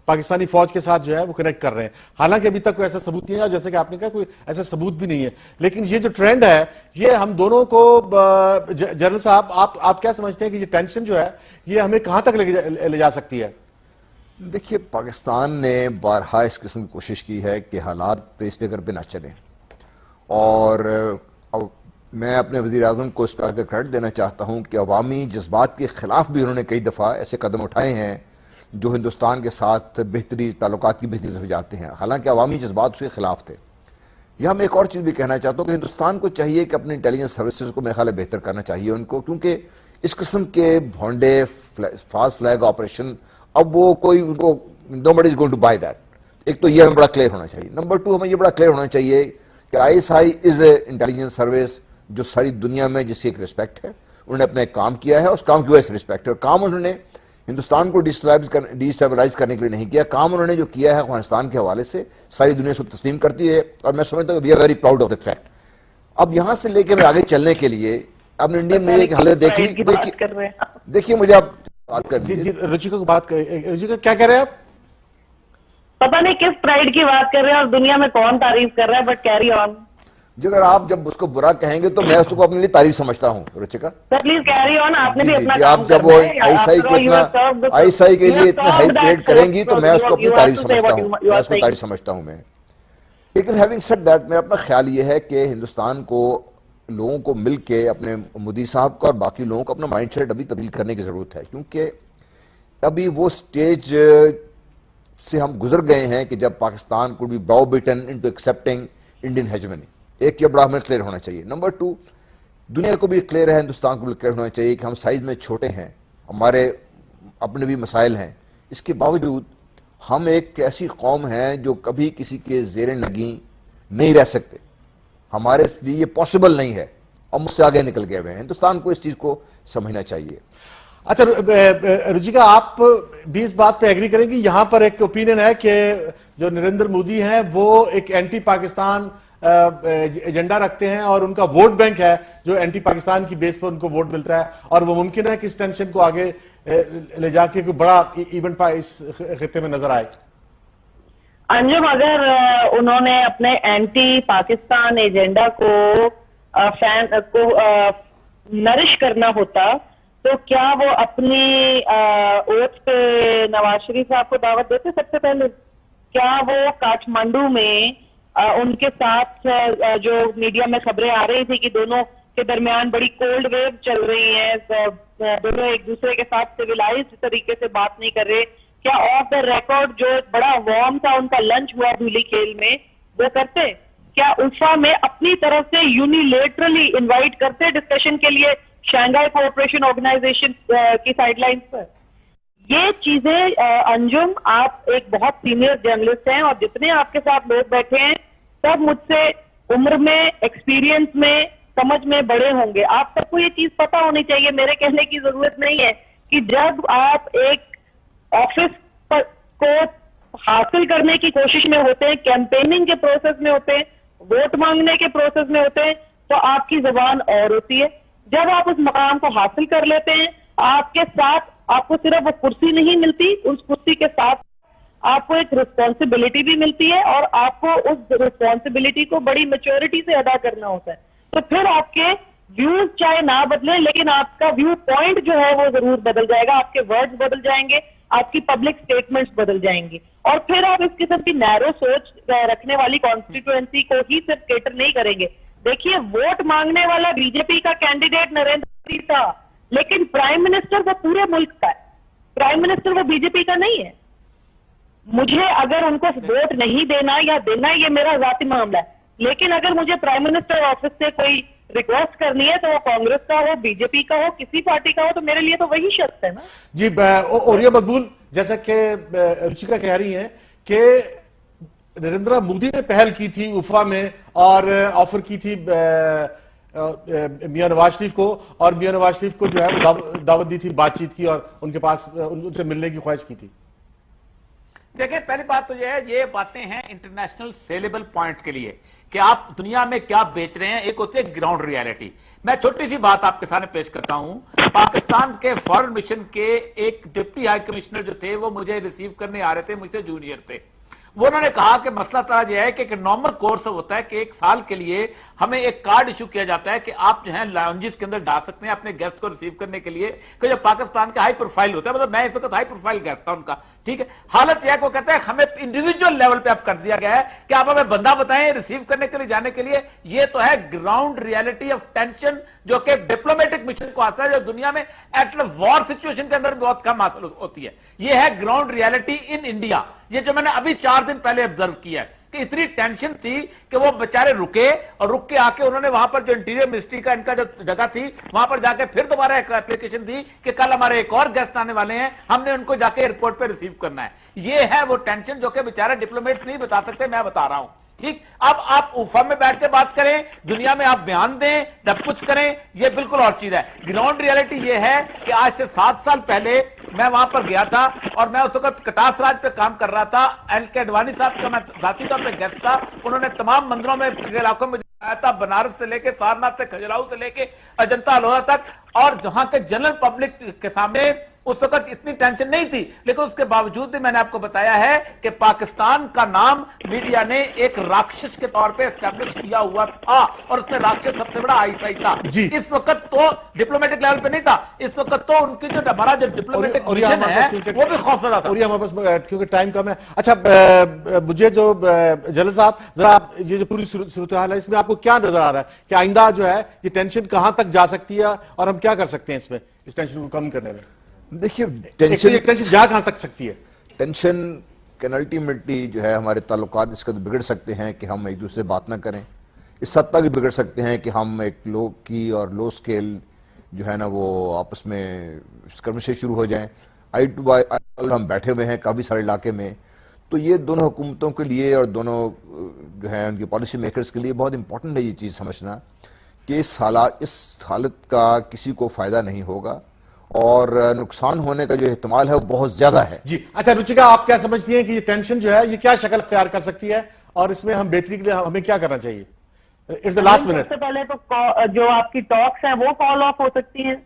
पाकिस्तानी फौज के साथ जो है वो कनेक्ट कर रहे हैं। हालांकि अभी तक कोई ऐसा सबूत नहीं है, जैसे कि आपने कहा कोई ऐसा सबूत भी नहीं है, लेकिन ये जो ट्रेंड है ये हम दोनों को, जनरल साहब, आप क्या समझते हैं कि ये टेंशन जो है ये हमें कहां तक ले जा सकती है? देखिए, पाकिस्तान ने बारहा इस किस्म की कोशिश की है कि हालात इस फिगर पे ना चलें, और अब मैं अपने वज़ीर आज़म को इस पर क्रेडिट देना चाहता हूं कि अवामी जज्बात के खिलाफ भी उन्होंने कई दफ़ा ऐसे कदम उठाए हैं जो हिंदुस्तान के साथ बेहतरी, ताल्लुकात की बेहतरी तरफ जाते हैं। हालांकि अवामी जज्बात उसके खिलाफ थे। यह मैं एक और चीज़ भी कहना चाहता हूँ कि हिंदुस्तान को चाहिए कि अपनी इंटेलिजेंस सर्विसेज को मेरे ख्याल में बेहतर करना चाहिए उनको, क्योंकि इस किस्म के भोंडे फास्ट फ्लैग ऑपरेशन, अब वो कोई उनको nobody is going to buy that. एक तो ये हमें बड़ा क्लियर होना चाहिए। नंबर 2, हमें ये बड़ा क्लियर होना चाहिए कि ISI is a intelligence service जो सारी दुनिया में जिसकी एक रिस्पेक्ट है। उन्होंने अपना एक काम किया है, उस काम की वजह से रिस्पेक्ट है, और काम उन्होंने हिंदुस्तान को डिस्टेबलाइज करने के लिए नहीं किया। काम उन्होंने जो किया है अफगानिस्तान के हवाले से सारी दुनिया उसको तस्लीम करती है, और मैं समझता हूँ we are very proud of the fact. अब यहां से लेकर आगे चलने के लिए अपने इंडियन मीडिया की हालत देखिए, मुझे आप बात कर जी, रुचिका को बात कर, रुचिका क्या कह रहे हैं आप? पता नहीं किस प्राइड की बात कर रहे हैं और दुनिया में कौन तारीफ कर रहा है, बट कैरी ऑन। जो अगर आप जब उसको बुरा कहेंगे तो मैं उसको अपने लिए तारीफ समझता हूँ। Ruchika please carry on. आपने भी अपना आप जब वो आईएसआई को इतना आईएसआई के लिए इतना हाई ग्रेड करेंगी तो मैं उसको अपनी तारीफ समझता हूँ, मैं उसको तारीफ समझता हूँ मैं। लेकिन हैविंग सेड दैट, मेरा अपना ख्याल ये है कि हिंदुस्तान को लोगों को मिल के अपने मोदी साहब का और बाकी लोगों को अपना माइंड सेट अभी तब्दील करने की ज़रूरत है, क्योंकि अभी वो स्टेज से हम गुजर गए हैं कि जब Pakistan could be browbeaten into accepting Indian hegemony, एक ये बड़ा हमें क्लियर होना चाहिए। नंबर 2, दुनिया को भी क्लियर है, हिंदुस्तान को भी क्लियर होना चाहिए कि हम साइज में छोटे हैं, हमारे अपने भी मसाइल हैं, इसके बावजूद हम एक ऐसी कौम है जो कभी किसी के जेर नगी नहीं रह सकते, हमारे लिए ये पॉसिबल नहीं है और मुझसे आगे निकल गए हुए हैं। हिंदुस्तान को इस चीज को समझना चाहिए। अच्छा रुचिका, आप भी इस बात पे एग्री करेंगे, यहां पर एक ओपिनियन है कि जो नरेंद्र मोदी हैं वो एक एंटी पाकिस्तान एजेंडा रखते हैं और उनका वोट बैंक है जो एंटी पाकिस्तान की बेस पर उनको वोट मिलता है, और वो मुमकिन है कि इस टेंशन को आगे ले जाके कोई बड़ा इवेंट इस खित्ते में नजर आए। अंजुम, अगर उन्होंने अपने एंटी पाकिस्तान एजेंडा को नरिश करना होता तो क्या वो अपनी ओथ पे नवाज शरीफ साहब को दावत देते सबसे पहले? क्या वो काठमांडू में उनके साथ जो मीडिया में खबरें आ रही थी कि दोनों के दरमियान बड़ी कोल्ड वेव चल रही है, दोनों एक दूसरे के साथ सिविलाइज्ड तरीके से बात नहीं कर रहे, क्या ऑफ द रिकॉर्ड जो बड़ा वार्म था उनका लंच हुआ धूली खेल में वो करते? क्या उल्फा में अपनी तरफ से यूनिलेटरली इनवाइट करते डिस्कशन के लिए शंघाई कोऑपरेशन ऑर्गेनाइजेशन की साइडलाइंस पर? ये चीजें अंजुम, आप एक बहुत सीनियर जर्नलिस्ट हैं और जितने आपके साथ लोग बैठे हैं सब मुझसे उम्र में, एक्सपीरियंस में, समझ में बड़े होंगे। आप सबको ये चीज पता होनी चाहिए, मेरे कहने की जरूरत नहीं है कि जब आप एक ऑफिस को हासिल करने की कोशिश में होते हैं, कैंपेनिंग के प्रोसेस में होते हैं, वोट मांगने के प्रोसेस में होते हैं, तो आपकी जबान और होती है। जब आप उस मकाम को हासिल कर लेते हैं, आपके साथ आपको सिर्फ वो कुर्सी नहीं मिलती, उस कुर्सी के साथ आपको एक रिस्पॉन्सिबिलिटी भी मिलती है और आपको उस रिस्पॉन्सिबिलिटी को बड़ी मैच्योरिटी से अदा करना होता है। तो फिर आपके व्यूज चाहे ना बदले, लेकिन आपका व्यू पॉइंट जो है वो जरूर बदल जाएगा, आपके वर्ड्स बदल जाएंगे, आपकी पब्लिक स्टेटमेंट्स बदल जाएंगी, और फिर आप इस किस्म की नैरो सोच रखने वाली कॉन्स्टिट्यूएंसी को ही सिर्फ केटर नहीं करेंगे। देखिए, वोट मांगने वाला बीजेपी का कैंडिडेट नरेंद्र मोदी था, लेकिन प्राइम मिनिस्टर वो पूरे मुल्क का है, प्राइम मिनिस्टर वो बीजेपी का नहीं है। मुझे अगर उनको वोट नहीं देना या देना ये मेरा जाती मामला है, लेकिन अगर मुझे प्राइम मिनिस्टर ऑफिस से कोई रिक्वेस्ट करनी है तो वो कांग्रेस का हो, बीजेपी का हो, किसी पार्टी का हो, तो मेरे लिए तो वही शख्स है ना जी। ओरिया मकबूल, जैसा कि रुचिका कह रही हैं कि नरेंद्र मोदी ने पहल की थी उफा में और ऑफर की थी मियां नवाज शरीफ को, और मियां नवाज शरीफ को जो है वो दावत दी थी, बातचीत की और उनके पास उनसे मिलने की ख्वाहिश की थी। देखिए, पहली बात तो यह है, ये बातें हैं इंटरनेशनल सेलेबल पॉइंट के लिए कि आप दुनिया में क्या बेच रहे हैं। एक होती है ग्राउंड रियलिटी। मैं छोटी सी बात आपके सामने पेश करता हूं। पाकिस्तान के फॉरेन मिशन के एक डिप्टी हाई कमिश्नर जो थे वो मुझे रिसीव करने आ रहे थे, मुझसे जूनियर थे। वो उन्होंने कहा कि मसला तो यह है कि एक नॉर्मल कोर्स होता है कि एक साल के लिए हमें एक कार्ड इशू किया जाता है कि आप जो है लाउंजेस के अंदर जा सकते हैं अपने गेस्ट को रिसीव करने के लिए, कि जो पाकिस्तान का हाई प्रोफाइल होता है, मतलब मैं इस वक्त हाई प्रोफाइल गेस्ट था उनका, ठीक है। हालत यह को कहते हैं हमें इंडिविजुअल लेवल पे अब कर दिया गया है कि आप हमें बंदा बताएं रिसीव करने के लिए, जाने के लिए। ये तो है ग्राउंड रियलिटी ऑफ टेंशन, जो कि डिप्लोमेटिक मिशन को आता है, जो दुनिया में एट वॉर सिचुएशन के अंदर बहुत कम हासिल होती है। ये है ग्राउंड रियलिटी इन इंडिया। ये जो मैंने अभी 4 दिन पहले ऑब्जर्व किया है कि इतनी टेंशन थी कि वो बेचारे रुके, और रुक के आके उन्होंने वहां पर जो इंटीरियर मिनिस्ट्री का इनका जो जगह थी वहां पर जाके फिर दोबारा एक एप्लीकेशन दी कि कल हमारे एक और गेस्ट आने वाले हैं, हमने उनको जाके एयरपोर्ट पे रिसीव करना है। ये है वो टेंशन जो कि बेचारे डिप्लोमेट्स नहीं बता सकते, मैं बता रहा हूं, ठीक। अब आप उफा में बैठ के बात करें, दुनिया में आप बयान दें, सब कुछ करें, ये बिल्कुल और चीज है। ग्राउंड रियलिटी ये है कि आज से 7 साल पहले मैं वहां पर गया था और मैं उस वक्त कटास राज पे काम कर रहा था। एल.के. अडवाणी साहब का मैं साथी तौर पे गेस्ट था। उन्होंने तमाम मंदिरों में इलाकों में आया था, बनारस से लेके सारनाथ से खजुराहो से लेके अजंता अलोरा तक, और जहां के जनरल पब्लिक के सामने उस वक्त इतनी टेंशन नहीं थी, लेकिन उसके बावजूद भी मैंने आपको बताया है कि पाकिस्तान का नाम मीडिया ने एक राक्षस के तौर पे एस्टैब्लिश किया हुआ था, और उसमें राक्षस सबसे बड़ा आईएसआई था। इस वक्त तो डिप्लोमेटिक लेवल पे नहीं था, इस वक्त तो उनकी जो हमारा जो डिप्लोमेटिक मिशन है वो भी खौफजदा था। और हमारे पास क्योंकि टाइम कम है। अच्छा, मुझे जो जलील साहब, जरा ये जो पूरी सूरत हाल है इसमें आपको क्या नजर आ रहा है कि आइंदा जो है ये टेंशन कहां तक जा सकती है और हम क्या कर सकते हैं इसमें, इस टेंशन को कम करने में? देखिए, टेंशन जा कहां तक सकती है? टेंशन लेकिन अल्टीमेटली जो है हमारे ताल्लुकात इसका तो बिगड़ सकते हैं कि हम एक दूसरे से बात ना करें, इस हद तक भी बिगड़ सकते हैं कि हम एक लो की और लो स्केल जो है ना वो आपस में स्कर्मिशें शुरू हो जाएं। आई टू आई हम बैठे हुए हैं काफ़ी सारे इलाके में, तो ये दोनों हुकूमतों के लिए और दोनों जो है उनकी पॉलिसी मेकर्स के लिए बहुत इंपॉर्टेंट है ये चीज़ समझना कि इस हालत का किसी को फ़ायदा नहीं होगा और नुकसान होने का जो एहतमाल है वो बहुत ज्यादा है। जी अच्छा रुचिका, आप क्या समझती हैं कि ये टेंशन जो है ये क्या शक्ल अख्तियार कर सकती है और इसमें हम बेहतरी के लिए हमें क्या करना चाहिए? It's the last minute. सबसे पहले तो जो आपकी टॉक्स हैं वो कॉल ऑफ हो सकती हैं,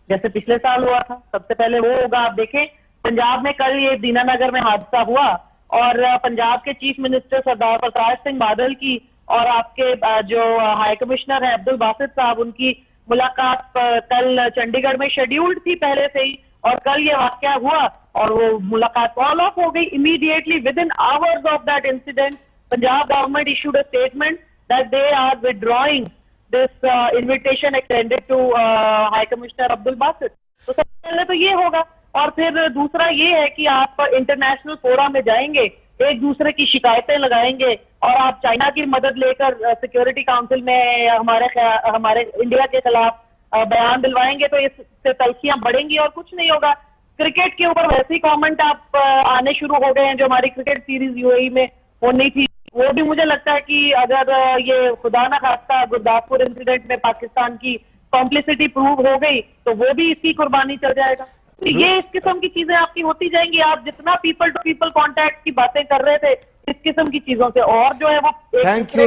जैसे पिछले साल हुआ था। सबसे पहले वो होगा। आप देखें पंजाब में कल ये दीनानगर में हादसा हुआ और पंजाब के चीफ मिनिस्टर सरदार प्रकाश सिंह बादल की और आपके जो हाई कमिश्नर है अब्दुल बासित साहब, उनकी मुलाकात कल चंडीगढ़ में शेड्यूल्ड थी पहले से ही, और कल ये वाकया हुआ और वो मुलाकात कॉल ऑफ हो गई immediately. Within hours of that incident Punjab government issued a statement that they are withdrawing this invitation extended to high commissioner Abdul Basit. तो सबसे पहले तो ये होगा। और फिर दूसरा ये है कि आप इंटरनेशनल फोरम में जाएंगे, एक दूसरे की शिकायतें लगाएंगे और आप चाइना की मदद लेकर सिक्योरिटी काउंसिल में हमारे इंडिया के खिलाफ बयान दिलवाएंगे, तो इससे तल्खियां बढ़ेंगी और कुछ नहीं होगा। क्रिकेट के ऊपर वैसे ही कमेंट आप आने शुरू हो गए हैं, जो हमारी क्रिकेट सीरीज यूएई में होनी थी वो भी मुझे लगता है कि अगर ये खुदा ना खास्ता गुरदासपुर इंसिडेंट में पाकिस्तान की कॉम्प्लिसिटी प्रूव हो गई तो वो भी इसकी कुर्बानी चल जाएगा। तो ये इस किस्म की चीजें आपकी होती जाएंगी। आप जितना पीपल टू पीपल कांटेक्ट की बातें कर रहे थे इस किस्म की चीजों से, और जो है वो थैंक यू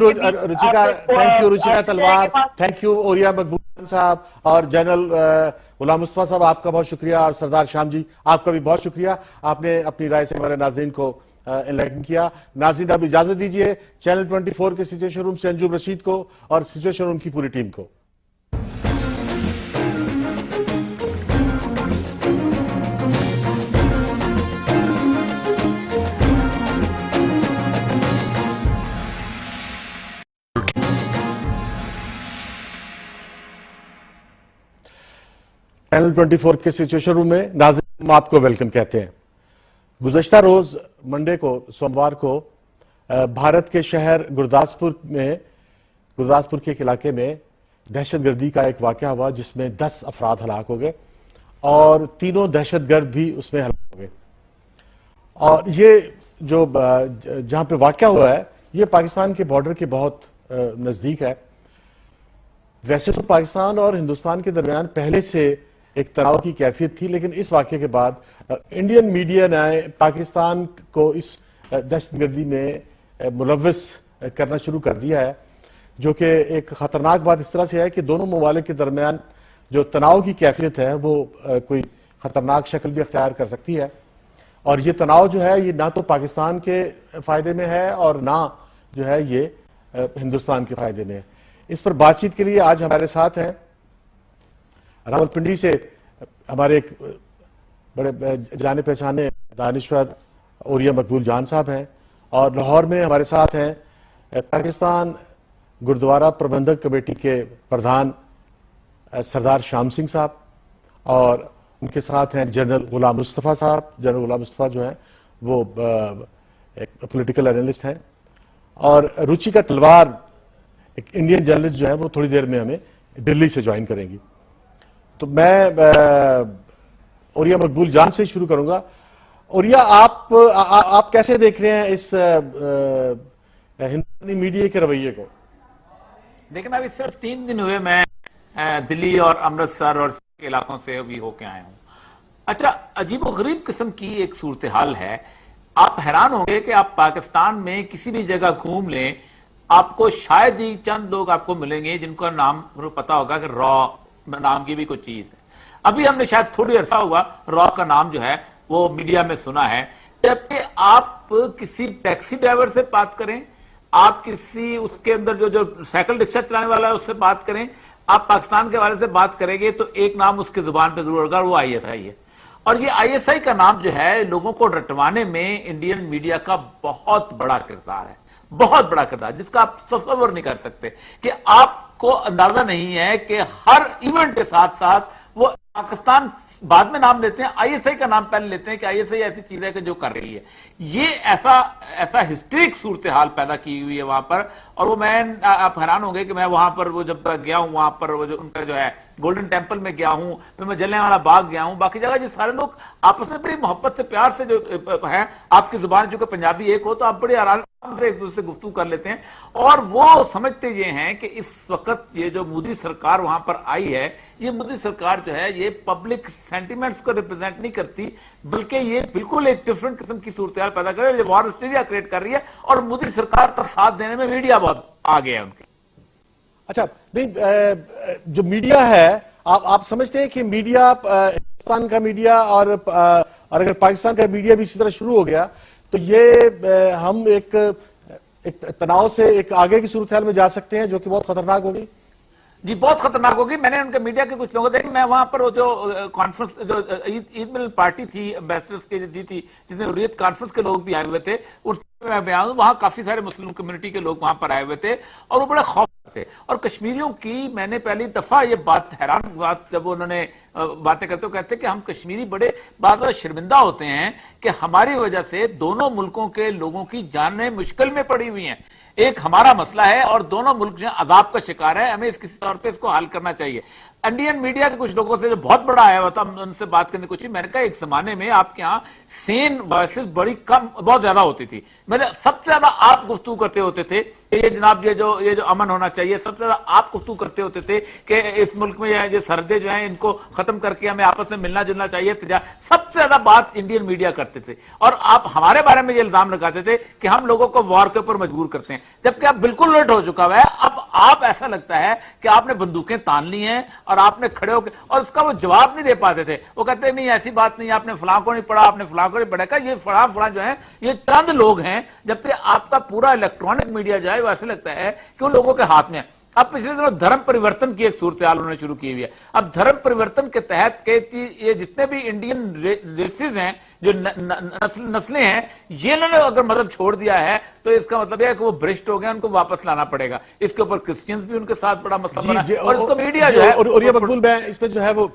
रुचिका तलवार, थैंक यू ओरिया मकबूल साहब और जनरल गुलाम मुस्तफा साहब, आपका बहुत शुक्रिया, और सरदार शाम जी आपका भी बहुत शुक्रिया, आपने अपनी राय से हमारे नाज़रीन को एनलाइटन किया। नाज़रीन अब इजाजत दीजिए चैनल 24 के सिचुएशन रूम से अंजुम रशीद को और सिचुएशन रूम की पूरी टीम को। चैनल 24 के सिचुएशन रूम में नाज़रीन आपको वेलकम कहते हैं। गुज़श्ता रोज मंडे को सोमवार को भारत के शहर गुरदासपुर के एक इलाके में दहशतगर्दी का एक वाकया हुआ जिसमें 10 अफराद हलाक हो गए और तीनों दहशतगर्द भी उसमें हलाक हो गए। और ये जो जहां पे वाकया हुआ है ये पाकिस्तान के बॉर्डर के बहुत नजदीक है। वैसे तो पाकिस्तान और हिंदुस्तान के दरमियान पहले से एक तनाव की कैफियत थी, लेकिन इस वाकये के बाद इंडियन मीडिया ने पाकिस्तान को इस दहशतगर्दी में मुलव्वस करना शुरू कर दिया है, जो कि एक खतरनाक बात इस तरह से है कि दोनों ममालिक के दरमियान जो तनाव की कैफियत है वो कोई खतरनाक शक्ल भी अख्तियार कर सकती है। और ये तनाव जो है ये ना तो पाकिस्तान के फायदे में है और ना जो है ये हिंदुस्तान के फायदे में है। इस पर बातचीत के लिए आज हमारे साथ हैं रावलपिंडी से हमारे एक बड़े जाने पहचाने दानिश्वर ओरिया मकबूल जान साहब हैं, और लाहौर में हमारे साथ हैं पाकिस्तान गुरुद्वारा प्रबंधक कमेटी के प्रधान सरदार शाम सिंह साहब, और उनके साथ हैं जनरल गुलाम मुस्तफा साहब। जनरल गुलाम मुस्तफा जो हैं वो एक पॉलिटिकल एनालिस्ट हैं, और रुचिका तलवार एक इंडियन जर्नलिस्ट जो है वो थोड़ी देर में हमें दिल्ली से ज्वाइन करेंगी। तो मैं ओरिया मकबूल जान से शुरू करूंगा। ओरिया, आप कैसे देख रहे हैं इस हिंदुस्तानी मीडिया के रवैये को? देखिए ना, अभी सिर्फ 3 दिन हुए मैं दिल्ली और अमृतसर और के इलाकों से भी होके आया हूं। अच्छा, अजीबोगरीब किस्म की एक सूरत हाल है। आप हैरान होंगे कि आप पाकिस्तान में किसी भी जगह घूम लें, आपको शायद ही चंद लोग आपको मिलेंगे जिनको नाम पता होगा कि रॉ नाम की भी कोई चीज है। अभी हमने शायद थोड़ी अरसा हुआ रॉ का नाम जो है वो मीडिया में सुना है, जबकि आप किसी टैक्सी ड्राइवर से बात करें, आप किसी उसके अंदर जो साइकिल रिक्शा चलाने वाला है उससे बात करें, आप पाकिस्तान के बारे से बात करेंगे तो एक नाम उसकी जुबान पे जरूर होगा, वो आईएसआई है। और ये आईएसआई का नाम जो है लोगों को रटवाने में इंडियन मीडिया का बहुत बड़ा किरदार है, बहुत बड़ा किरदार, जिसका आप तस्वर नहीं कर सकते कि आपको अंदाजा नहीं है कि हर इवेंट के साथ साथ वो पाकिस्तान बाद में नाम लेते हैं, आईएसआई का नाम पहले लेते हैं कि आईएसआई ऐसी चीज है कि जो कर रही है। ये ऐसा हिस्ट्रिक सूरत हाल पैदा की हुई है वहां पर। और वो आप हैरान होंगे कि मैं वहां पर वो जब गया हूं, वहां पर वो जो उनका जो है गोल्डन टेम्पल में गया हूं, फिर मैं जलियांवाला बाग गया हूं, बाकी जगह जो सारे लोग आपस में बड़ी मोहब्बत से प्यार से जो है, आपकी जुबान जो कि पंजाबी एक हो तो आप बड़े आराम से एक दूसरे से गुफ्तगू कर लेते हैं। और वो समझते ये हैं कि इस वक्त ये जो मोदी सरकार वहां पर आई है, ये मोदी सरकार जो है ये पब्लिक सेंटिमेंट्स को रिप्रेजेंट नहीं करती, बल्कि ये बिल्कुल एक डिफरेंट किस्म की सूरत हाल पैदा कर रही है, वॉर हिस्टीरिया क्रिएट कर रही है। और मोदी सरकार का साथ देने में मीडिया बहुत आगे है उनके। अच्छा, नहीं, जो मीडिया है, आप समझते हैं कि मीडिया, हिंदुस्तान का मीडिया और अगर पाकिस्तान का मीडिया भी इसी तरह शुरू हो गया तो ये हम एक तनाव से एक आगे की सूरत हाल में जा सकते हैं जो कि बहुत खतरनाक होगी? जी, बहुत खतरनाक होगी। मैंने उनके मीडिया के कुछ लोगों देखा, मैं वहां पर वो जो कॉन्फ्रेंस, जो ईद मिलन पार्टी थी एम्बेसडर्स की जी थी, जिसमें हुर्रियत कॉन्फ्रेंस के लोग भी आए हुए थे, उसमें मैं बयान, वहां काफी सारे मुस्लिम कम्युनिटी के लोग वहां पर आए हुए थे और वो बड़े खौफ थे। और कश्मीरियों की मैंने पहली दफा ये बात, हैरान बात, जब उन्होंने बातें करते कहते कि हम कश्मीरी बड़े बात शर्मिंदा होते हैं कि हमारी वजह से दोनों मुल्कों के लोगों की जानें मुश्किल में पड़ी हुई हैं। एक हमारा मसला है और दोनों मुल्क जो अदाब का शिकार है, हमें किसी तौर पे इसको हल करना चाहिए। इंडियन मीडिया के कुछ लोगों से जो बहुत बड़ा आया हुआ था, उनसे बात करने कुछ, मैंने कहा एक जमाने में आपके यहाँ सेन वॉइसेस बड़ी कम, बहुत ज्यादा होती थी। मैंने सबसे ज्यादा आप गुफ्तगू करते होते थे ये जनाब ये जो अमन होना चाहिए, सबसे ज्यादा आप गुफ्तगू करते होते थे कि इस मुल्क में ये सरहदें जो हैं इनको खत्म करके हमें आपस में मिलना जुलना चाहिए। सबसे ज्यादा बात इंडियन मीडिया करते थे और आप हमारे बारे में ये इल्जाम लगाते थे कि हम लोगों को वॉर के ऊपर मजबूर करते हैं, जबकि अब बिल्कुल उलट हो चुका है। अब आप ऐसा लगता है कि आपने बंदूकें तान ली हैं और आपने खड़े होकर, और उसका वो जवाब नहीं दे पाते थे। वो कहते नहीं ऐसी बात नहीं, आपने फलां को नहीं पढ़ा, आपने फलां को नहीं पढ़ा। का ये फला जो है ये चंद लोग हैं, जबकि आपका पूरा इलेक्ट्रॉनिक मीडिया जो है वो ऐसे लगता है कि उन लोगों के हाथ में है। अब पिछले दिनों धर्म परिवर्तन की एक सूरत हाल उन्होंने शुरू की हुई है। अब धर्म परिवर्तन के तहत ये जितने भी इंडियन रेसेस हैं, जो नस्लें हैं, ये इन्होंने अगर मतलब छोड़ दिया है तो इसका मतलब है कि वो भ्रष्ट हो गए, उनको वापस लाना पड़ेगा। इसके ऊपर क्रिश्चियंस भी उनके साथ बड़ा मसला बना और इसको मीडिया जो है। और ये मकबूल, मैं इसमें जो है वो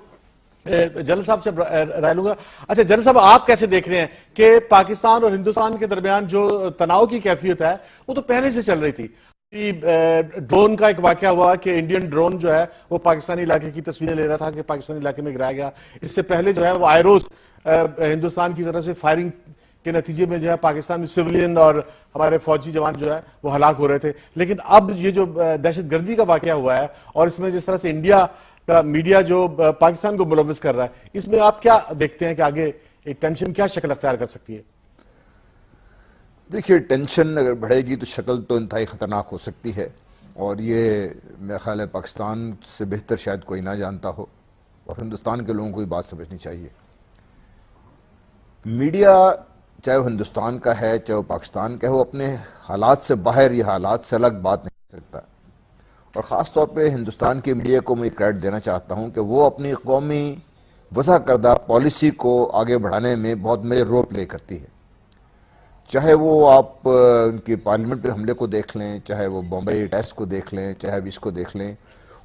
जनरल साहब से राय लूंगा। अच्छा जनरल साहब, आप कैसे देख रहे हैं कि पाकिस्तान और हिंदुस्तान के दरमियान जो तनाव की कैफियत है वो तो पहले से चल रही थी। ड्रोन का एक वाकया हुआ कि इंडियन ड्रोन जो है वो पाकिस्तानी इलाके की तस्वीरें ले रहा था कि पाकिस्तानी इलाके में गिराया गया। इससे पहले जो है वो आयरोज हिंदुस्तान की तरफ से फायरिंग के नतीजे में जो है पाकिस्तान में सिविलियन और हमारे फौजी जवान जो है वो हलाक हो रहे थे। लेकिन अब ये जो दहशतगर्दी का वाकया हुआ है और इसमें जिस तरह से इंडिया का मीडिया जो पाकिस्तान को मुलव्वस कर रहा है, इसमें आप क्या देखते हैं कि आगे एक टेंशन क्या शक्ल अख्तियार कर सकती है? देखिए, टेंशन अगर बढ़ेगी तो शक्ल तो इंतहाई खतरनाक हो सकती है और ये मेरा ख्याल है पाकिस्तान से बेहतर शायद कोई ना जानता हो और हिंदुस्तान के लोगों को ये बात समझनी चाहिए। मीडिया चाहे वो हिंदुस्तान का है चाहे वो पाकिस्तान का है, वो अपने हालात से बाहर या हालात से अलग बात नहीं कर सकता। और ख़ास तौर पे हिंदुस्तान की मीडिया को मैं क्रेडिट देना चाहता हूँ कि वो अपनी कौमी वज़ा करदा पॉलिसी को आगे बढ़ाने में बहुत मेजर रोल प्ले करती है। चाहे वो आप उनकी पार्लियामेंट पे हमले को देख लें, चाहे वो बॉम्बे अटैक्स को देख लें, चाहे अब इसको देख लें,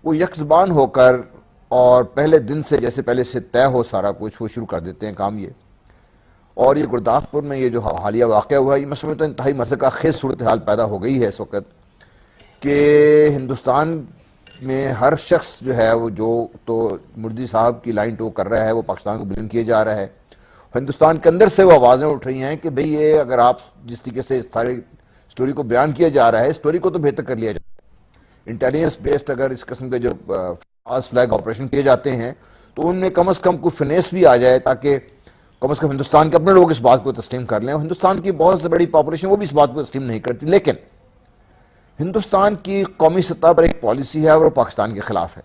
वो यकज़बान होकर और पहले दिन से जैसे पहले से तय हो सारा कुछ वो शुरू कर देते हैं काम ये। और ये गुरदासपुर में ये जो हालिया वाक़या हुआ, ये मैं समझता हूँ इंतहाई मज़ाक़ खेज़ सूरत हाल पैदा हो गई है इस वक्त कि हिंदुस्तान में हर शख्स जो है वो जो तो मुर्दी साहब की लाइन टो कर रहा है वो पाकिस्तान को ब्लेम किया जा रहा है। हिंदुस्तान के अंदर से वो आवाज़ें उठ रही हैं कि भाई ये अगर आप जिस तरीके से सारी स्टोरी को बयान किया जा रहा है, स्टोरी को तो बेहतर कर लिया जाए। इंटेलिजेंस बेस्ड अगर इस किस्म के जो फास्ट फ्लैग ऑपरेशन किए जाते हैं तो उनमें कम से कम कोई फिनेस भी आ जाए ताकि कम से कम हिंदुस्तान के अपने लोग इस बात को तस्लीम कर लें। हिंदुस्तान की बहुत से बड़ी पॉपुलेशन वो भी इस बात को तस्लीम नहीं करती, लेकिन हिंदुस्तान की कौमी सतह पर एक पॉलिसी है और वो पाकिस्तान के खिलाफ है।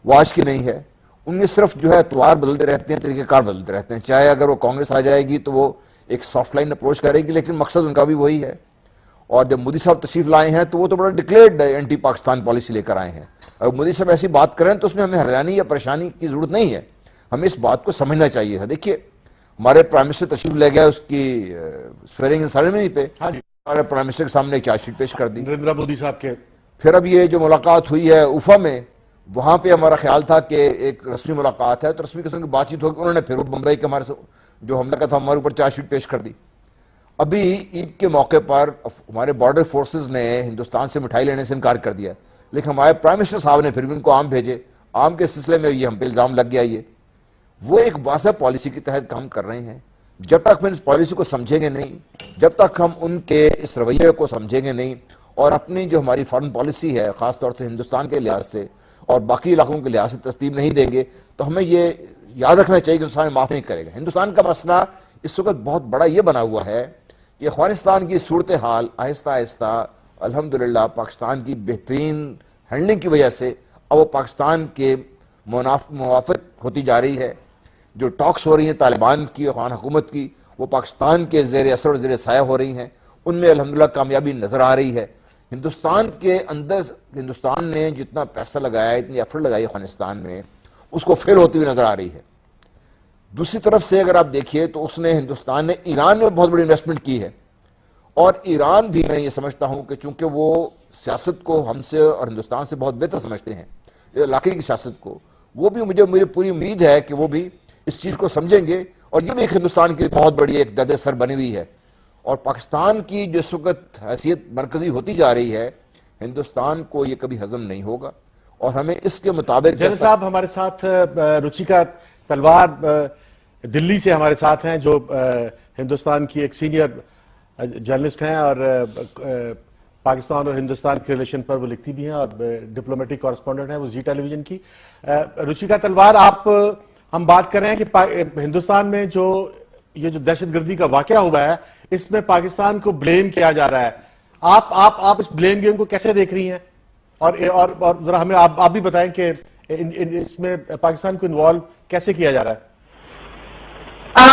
वो आज की नहीं है, उनमें सिर्फ जो है तवार बदलते रहते हैं, तरीक़ेकार बदलते रहते हैं। चाहे अगर वो कांग्रेस आ जाएगी तो वो एक सॉफ्ट लाइन अप्रोच करेगी, लेकिन मकसद उनका भी वही है। और जब मोदी साहब तशरीफ लाए हैं तो वो तो बड़ा डिक्लेयर्ड एंटी पाकिस्तान पॉलिसी लेकर आए हैं। अगर मोदी साहब ऐसी बात करें तो उसमें हमें हैरानी या परेशानी की जरूरत नहीं है, हमें इस बात को समझना चाहिए था। देखिए, हमारे प्राइम मिनिस्टर तशरीफ ले गए उसकी स्वेरिंग इन सेरेमनी पे, हमारे प्राइम मिनिस्टर के सामने एक चार्जशीट पेश कर दी नरेंद्र मोदी साहब के। फिर अब ये जो मुलाकात हुई है उफा में, वहां पे हमारा ख्याल था कि एक रस्मी मुलाकात है, तो रस्मी किस्म की बातचीत होगी। उन्होंने फिर मुंबई के हमारे जो हमला का था हमारे ऊपर चार्जशीट पेश कर दी। अभी ईद के मौके पर हमारे बॉर्डर फोर्सेस ने हिंदुस्तान से मिठाई लेने से इनकार कर दिया, लेकिन हमारे प्राइम मिनिस्टर साहब ने फिर भी उनको आम भेजे। आम के सिलसिले में ये हम पे इल्जाम लग गया। ये वो एक वाज़ह पॉलिसी के तहत काम कर रहे हैं। जब तक हम इस पॉलिसी को समझेंगे नहीं, जब तक हम उनके इस रवैये को समझेंगे नहीं और अपनी जो हमारी फॉरेन पॉलिसी है खासतौर से हिंदुस्तान के लिहाज से और बाकी इलाकों के लिहाज से तस्लीम नहीं देंगे, तो हमें ये याद रखना चाहिए कि हिंदुस्तान माफ नहीं करेगा। हिंदुस्तान का मसला इस वक्त बहुत बड़ा ये बना हुआ है कि अफगानिस्तान की सूरत हाल आहिस्ता आहिस्ता अल्हम्दुलिल्लाह पाकिस्तान की बेहतरीन हैंडलिंग की वजह से अब वो पाकिस्तान के मुवाफिक होती जा रही है। जो टॉक्स हो रही हैं तालिबान की अफगान हुकूमत की, वो पाकिस्तान के ज़ेर असर और ज़ेर साया हो रही हैं। उनमें अल्हम्दुलिल्लाह कामयाबी नज़र आ रही है। हिंदुस्तान के अंदर हिंदुस्तान ने जितना पैसा लगाया, इतनी एफर्ट लगाई अफगानिस्तान में, उसको फेल होती हुई नज़र आ रही है। दूसरी तरफ से अगर आप देखिए तो उसने हिंदुस्तान ने ईरान में बहुत बड़ी इन्वेस्टमेंट की है। और ईरान भी मैं ये समझता हूँ कि चूंकि वो सियासत को हमसे और हिंदुस्तान से बहुत बेहतर समझते हैं, इलाके की सियासत को, वो भी मुझे पूरी उम्मीद है कि वो भी इस चीज़ को समझेंगे। और ये भी एक हिंदुस्तान की बहुत बड़ी एक दर्द सर बनी हुई है। और पाकिस्तान की जिस वक्त हैसियत मरकजी होती जा रही है, हिंदुस्तान को ये कभी हजम नहीं होगा और हमें इसके मुताबिक। जनरल साहब हमारे साथ रुचिका तलवार दिल्ली से हमारे साथ हैं, जो हिंदुस्तान की एक सीनियर जर्नलिस्ट हैं और पाकिस्तान और हिंदुस्तान के रिलेशन पर वो लिखती भी हैं और डिप्लोमेटिक कॉरेस्पॉन्डेंट हैं वो जी टेलीविजन की। रुचिका तलवार, हम बात कर रहे हैं कि हिंदुस्तान में जो ये जो दहशतगर्दी का वाकया हुआ है, इसमें पाकिस्तान को ब्लेम किया जा रहा है। आप इस ब्लेम गेम को कैसे देख रही हैं? और जरा हमें आप भी बताएं कि इसमें पाकिस्तान को इन्वॉल्व कैसे किया जा रहा है?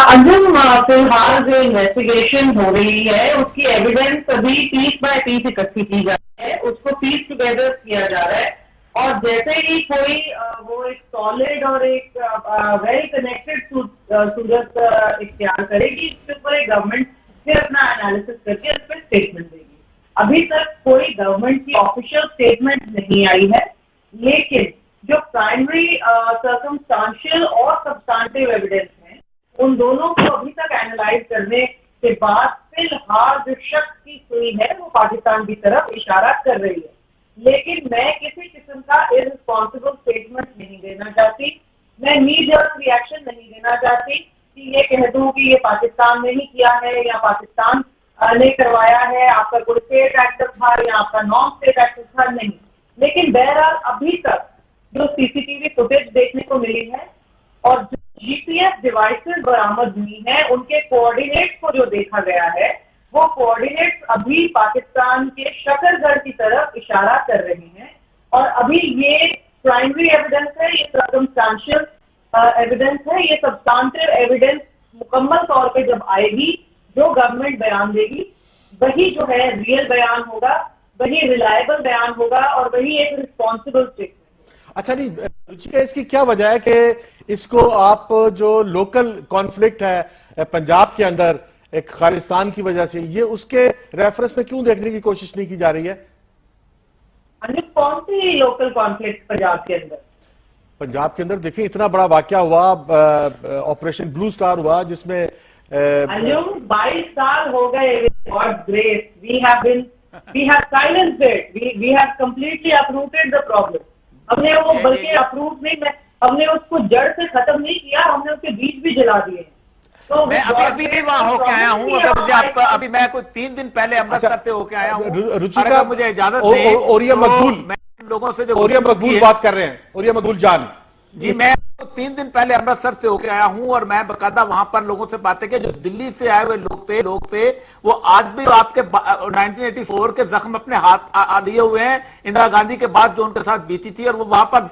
अंजुम, फिलहाल जो इन्वेस्टिगेशन हो रही है उसकी एविडेंस अभी पीस बाय पीस इकट्ठी की जा रही है, उसको पीस टुगेदर किया जा रहा है। और जैसे ही कोई वो एक सॉलिड और एक वेल कनेक्टेड सूरत इख्तियार करेगी, इसके ऊपर एक गवर्नमेंट फिर अपना एनालिसिस करके उस पर स्टेटमेंट देगी। अभी तक कोई गवर्नमेंट की ऑफिशियल स्टेटमेंट नहीं आई है, लेकिन जो प्राइमरी सर्कमस्टांशियल और सब्सटेंटिव एविडेंस है, उन दोनों को अभी तक एनालाइज करने के बाद फिलहाल जो शक की सुई है वो पाकिस्तान की तरफ इशारा कर रही है। लेकिन मैं किसी किस्म का इररिस्पॉन्सिबल स्टेटमेंट नहीं देना चाहती, मैं नी जर्क रिएक्शन नहीं देना चाहती कि ये कह दूं कि ये पाकिस्तान ने ही किया है या पाकिस्तान ने करवाया है, आपका कोई स्टेट एक्टर था या आपका नॉन स्टेट एक्टर था, नहीं। लेकिन बहरहाल अभी तक जो सीसीटीवी फुटेज देखने को मिली है और जो जीपीएस डिवाइसेस बरामद हुई हैं, उनके कोऑर्डिनेट्स को जो देखा गया है, वो कोऑर्डिनेट्स अभी पाकिस्तान के शकरगढ़ की तरफ इशारा कर रहे हैं। और अभी ये प्राइमरी एविडेंस है, ये सर्कमस्टांशियल एविडेंस है, ये सब्सटेंटिव एविडेंस मुकम्मल तौर पे जब आएगी, जो गवर्नमेंट बयान देगी, वही जो है रियल बयान होगा, वही रिलायबल बयान होगा और वही एक रिस्पॉन्सिबल स्टेटमेंट। अच्छा, नहीं रुचिका, इसकी क्या वजह है कि इसको आप जो लोकल कॉन्फ्लिक्ट है पंजाब के अंदर एक खालिस्तान की वजह से, ये उसके रेफरेंस में क्यों देखने की कोशिश नहीं की जा रही है? कौन सी लोकल कॉन्फ्लिक्ट पंजाब के अंदर? पंजाब के अंदर देखिए, इतना बड़ा वाकया हुआ, ऑपरेशन ब्लू स्टार हुआ, जिसमें 22 साल हो गए। God's grace, we have silenced it, we have completely uprooted the problem। हमने वो बल्कि अप्रूव नहीं, हमने उसको जड़ से खत्म नहीं किया, हमने उसके बीज भी जला दिए। तो मैं अभी भी वहां होके आया हूँ। अगर मुझे अभी मैं कोई 3 दिन पहले अमृतसर से होके आया हूँ। रुचिका, मुझे इजाजत दें, ओरिया मकबूल, मैं लोगों से जो ओरिया मकबूल बात कर रहे हैं, ओरिया मकबूल जान जी, मैं 3 दिन पहले अमृतसर से होके आया हूं और मैं बकायदा वहां पर लोगों से बातें की। जो दिल्ली से आए हुए लोग थे वो आज भी आपके 1984 के जख्म अपने हाथ लिए हुए हैं, इंदिरा गांधी के बाद जो उनके साथ बीती थी, और वो वहां पर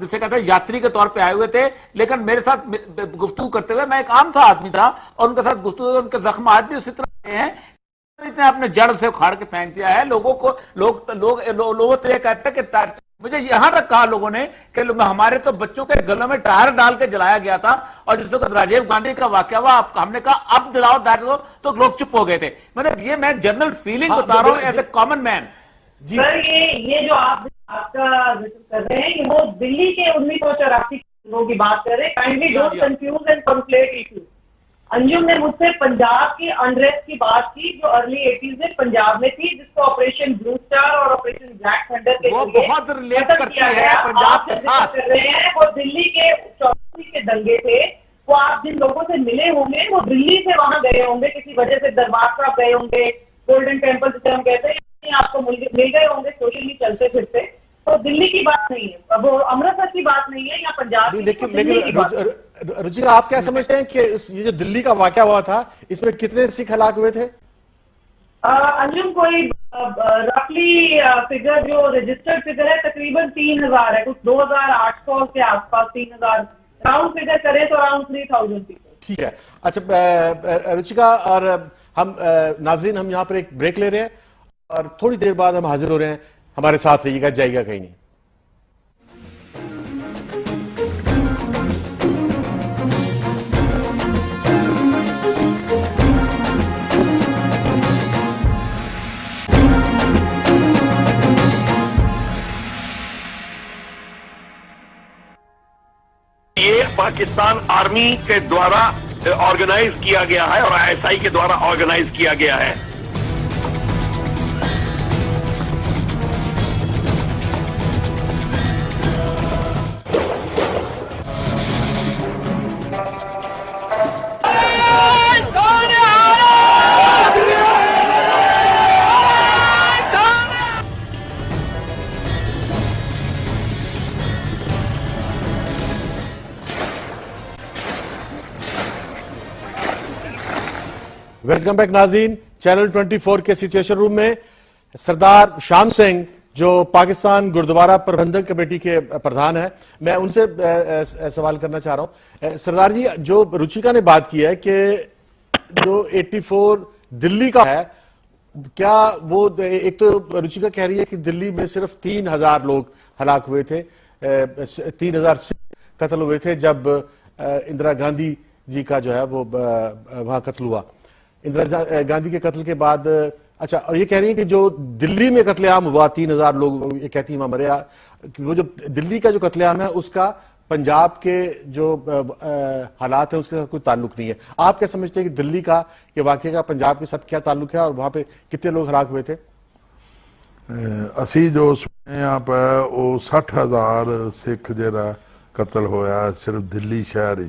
जिसे कहते हैं यात्री के तौर पे आए हुए थे। लेकिन मेरे साथ गुफ्तगू करते हुए, मैं एक आम सा आदमी था और उनके साथ गुफ्तगू, उनके जख्म आज भी उसी तरह हैं, इतने अपने जड़ से उखाड़ के फेंक दिया है। लोगों को लोगों तो ये कहते हैं कि मुझे यहां तक कहा लोगों ने कि हमारे तो बच्चों के गलों में टायर डाल के जलाया गया था, और जिस वक्त राजीव गांधी का वाकया हुआ, हमने कहा अब जलाओ टायर, तो लोग चुप हो गए थे। मतलब ये मैं जनरल फीलिंग बता रहा हूं as a common man. Sir ये जो आप आपका जिक्र कर रहे हैं वो दिल्ली के 1984 की बात कर रहे हैं। Kindly don't confuse and conflate issues. Anjum ने मुझसे पंजाब की अनरेस्ट की बात की जो अर्ली 80s में पंजाब में थी, जिसको ऑपरेशन ब्लू स्टार और ऑपरेशन ब्लैक थंडर के वो बहुत रिलेट करती है पंजाब के साथ। कर रहे हैं वो दिल्ली के 84 के दंगे थे। वो आप जिन लोगों से मिले होंगे वो दिल्ली से वहां गए होंगे, किसी वजह से दरबार साहब गए होंगे, गोल्डन टेम्पल जिसे हम कहते हैं, आपको मिल गए होंगे सोशली चलते फिरते। तो दिल्ली की बात नहीं है, वो अमृतसर की बात नहीं है या पंजाब की। लेकिन रुचिका, आप क्या समझते हैं कि ये जो दिल्ली का वाकया हुआ था इसमें कितने सिख हलाक हुए थे? अंजुम कोई रफली फिगर जो रजिस्टर्ड फिगर है तकरीबन 3000 है, कुछ 2800 के आसपास 3000 राउंड फिगर करे तो अराउंड 3000 पीपल। ठीक है। अच्छा रुचिका और हम नाजरीन, हम यहाँ पर एक ब्रेक ले रहे हैं और थोड़ी देर बाद हम हाजिर हो रहे हैं। हमारे साथ रहिएगा, जाइएगा कहीं नहीं। ये पाकिस्तान आर्मी के द्वारा ऑर्गेनाइज किया गया है और आईएसआई के द्वारा ऑर्गेनाइज किया गया है। वेलकम बैक नाज़रीन। चैनल 24 के सिचुएशन रूम में सरदार शाम सिंह जो पाकिस्तान गुरुद्वारा प्रबंधक कमेटी के प्रधान है, मैं उनसे सवाल करना चाह रहा हूं। सरदार जी, जो रुचिका ने बात की है कि जो 84 दिल्ली का है, क्या वो एक तो रुचिका कह रही है कि दिल्ली में सिर्फ 3000 लोग हलाक हुए थे, 3000 सिख कत्ल हुए थे जब इंदिरा गांधी जी का जो है वो वहां कत्ल हुआ। इंदिरा गांधी के कत्ल के बाद अच्छा, और ये कह रही है कि जो दिल्ली में कत्लेआम हुआ 3000 लोग ये कहती है वहां मरे, वो जो दिल्ली का जो कत्लेआम है उसका पंजाब के जो हालात है उसके साथ कोई ताल्लुक नहीं है। आप क्या समझते हैं कि दिल्ली का के वाकये का पंजाब के साथ क्या ताल्लुक है और वहां पे कितने लोग हलाक हुए थे? असी जो सुने आप वो 60,000 सिख जरा कत्ल होया सिर्फ दिल्ली शहर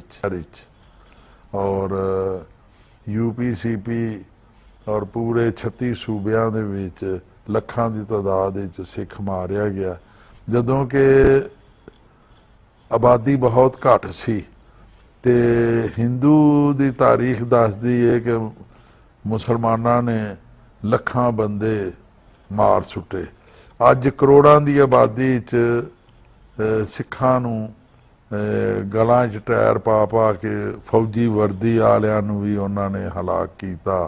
और यूपीसीपी और पूरे 36 सूबियां दे विच लखां दी तादाद विच सिख मारिया गया, जदों कि आबादी बहुत घट सी। ते हिंदू दी तारीख दसदी है कि मुसलमाना ने लखां बंदे मार सुटे। अज करोड़ां दी आबादी च सिखां नूं गलां च टायर पा पा के फौजी वर्दी वालियां नूं भी उन्होंने हलाक किया।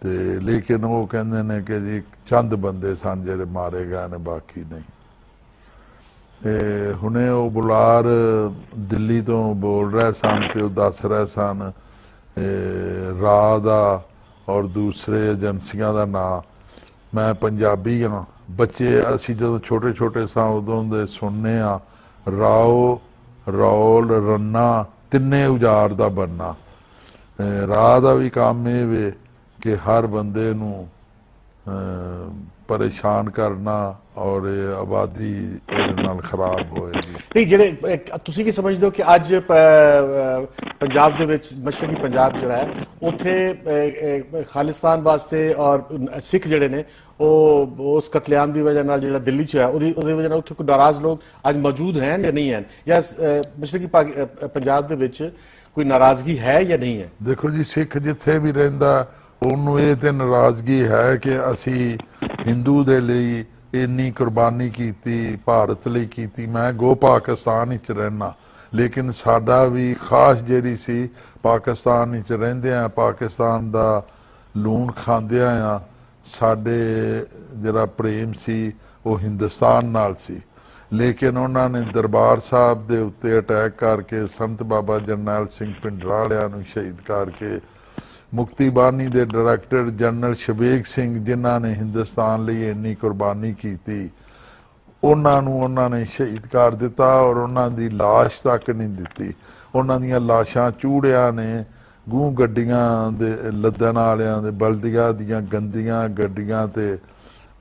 ते लेकिन वो कहते ने कि जी चंद बंदे सन जिहड़े मारे गए ने, बाकी नहीं। हुणे वो बुलार दिल्ली तो बोल रहे सन ते दस रहे सन राह दा और दूसरे एजेंसियां दा नाम। मैं पंजाबी हाँ, बच्चे असी जो छोटे छोटे सा उदों दे सुनने आ राओ रौल रन्ना तिन्ने उजार दा बनना। राह दा भी काम ये वे कि हर बंदे नूं परेशान करना और आबादी नाल खराब होएगी। नहीं, ਜਿਹੜੇ ਤੁਸੀਂ ਕੀ ਸਮਝਦੇ ਹੋ ਕਿ ਅੱਜ ਪੰਜਾਬ ਦੇ ਵਿੱਚ ਮਸ਼ਰਕੀ ਪੰਜਾਬ ਜਿਹੜਾ ਹੈ ਉੱਥੇ ਖਾਲਿਸਤਾਨ ਵਾਸਤੇ ਔਰ ਸਿੱਖ ਜਿਹੜੇ ਨੇ ਉਹ ਉਸ ਕਤਲੇਆਮ ਦੀ ਵਜ੍ਹਾ ਨਾਲ ਜਿਹੜਾ ਦਿੱਲੀ 'ਚ ਹੈ ਉਹਦੀ ਵਜ੍ਹਾ ਨਾਲ ਉੱਥੇ ਕੋਈ ਨਾਰਾਜ਼ ਲੋਕ ਅੱਜ ਮੌਜੂਦ ਹਨ ਜਾਂ ਨਹੀਂ ਹਨ, ਜਾਂ ਮਸ਼ਰਕੀ ਪੰਜਾਬ ਦੇ ਵਿੱਚ ਕੋਈ ਨਾਰਾਜ਼ਗੀ ਹੈ ਜਾਂ ਨਹੀਂ ਹੈ? ਦੇਖੋ ਜੀ, ਸਿੱਖ ਜਿੱਥੇ ਵੀ ਰਹਿੰਦਾ ਉਹਨੂੰ ਇਹ ਤੇ ਨਾਰਾਜ਼ਗੀ ਹੈ ਕਿ ਅਸੀਂ हिंदू दे लई इन्नी कुर्बानी की, भारत लई की। मैं गो पाकिस्तान विच रहना, लेकिन साडा भी खास जिहड़ी सी पाकिस्तान विच रहिंदे आ, पाकिस्तान दा लूण खांदे आ, साडे जिहड़ा प्रेम सी वो हिंदुस्तान नाल सी। लेकिन उन्होंने दरबार साहब दे उत्ते अटैक करके संत बाबा जरनैल सिंह भिंडरां वालियां नूं शहीद करके ਮੁਕਤੀ ਬਾਣੀ ਦੇ ਡਾਇਰੈਕਟਰ ਜਨਰਲ ਸ਼ਬੀਕ ਸਿੰਘ ਜਿਨ੍ਹਾਂ ਨੇ ਹਿੰਦੁਸਤਾਨ ਲਈ ਇੰਨੀ ਕੁਰਬਾਨੀ ਕੀਤੀ, ਉਹਨਾਂ ਨੂੰ ਉਹਨਾਂ ਨੇ ਸ਼ਹੀਦ ਕਰ ਦਿੱਤਾ ਔਰ ਉਹਨਾਂ ਦੀ ਲਾਸ਼ ਤੱਕ ਨਹੀਂ ਦਿੱਤੀ। ਉਹਨਾਂ ਦੀਆਂ ਲਾਸ਼ਾਂ ਚੂੜਿਆਂ ਨੇ ਗੂੰ ਗੱਡੀਆਂ ਦੇ ਲੱਦਣ ਵਾਲਿਆਂ ਦੇ ਬਲਦੀਆਂ ਦੀਆਂ ਗੰਦੀਆਂ ਗੱਡੀਆਂ ਤੇ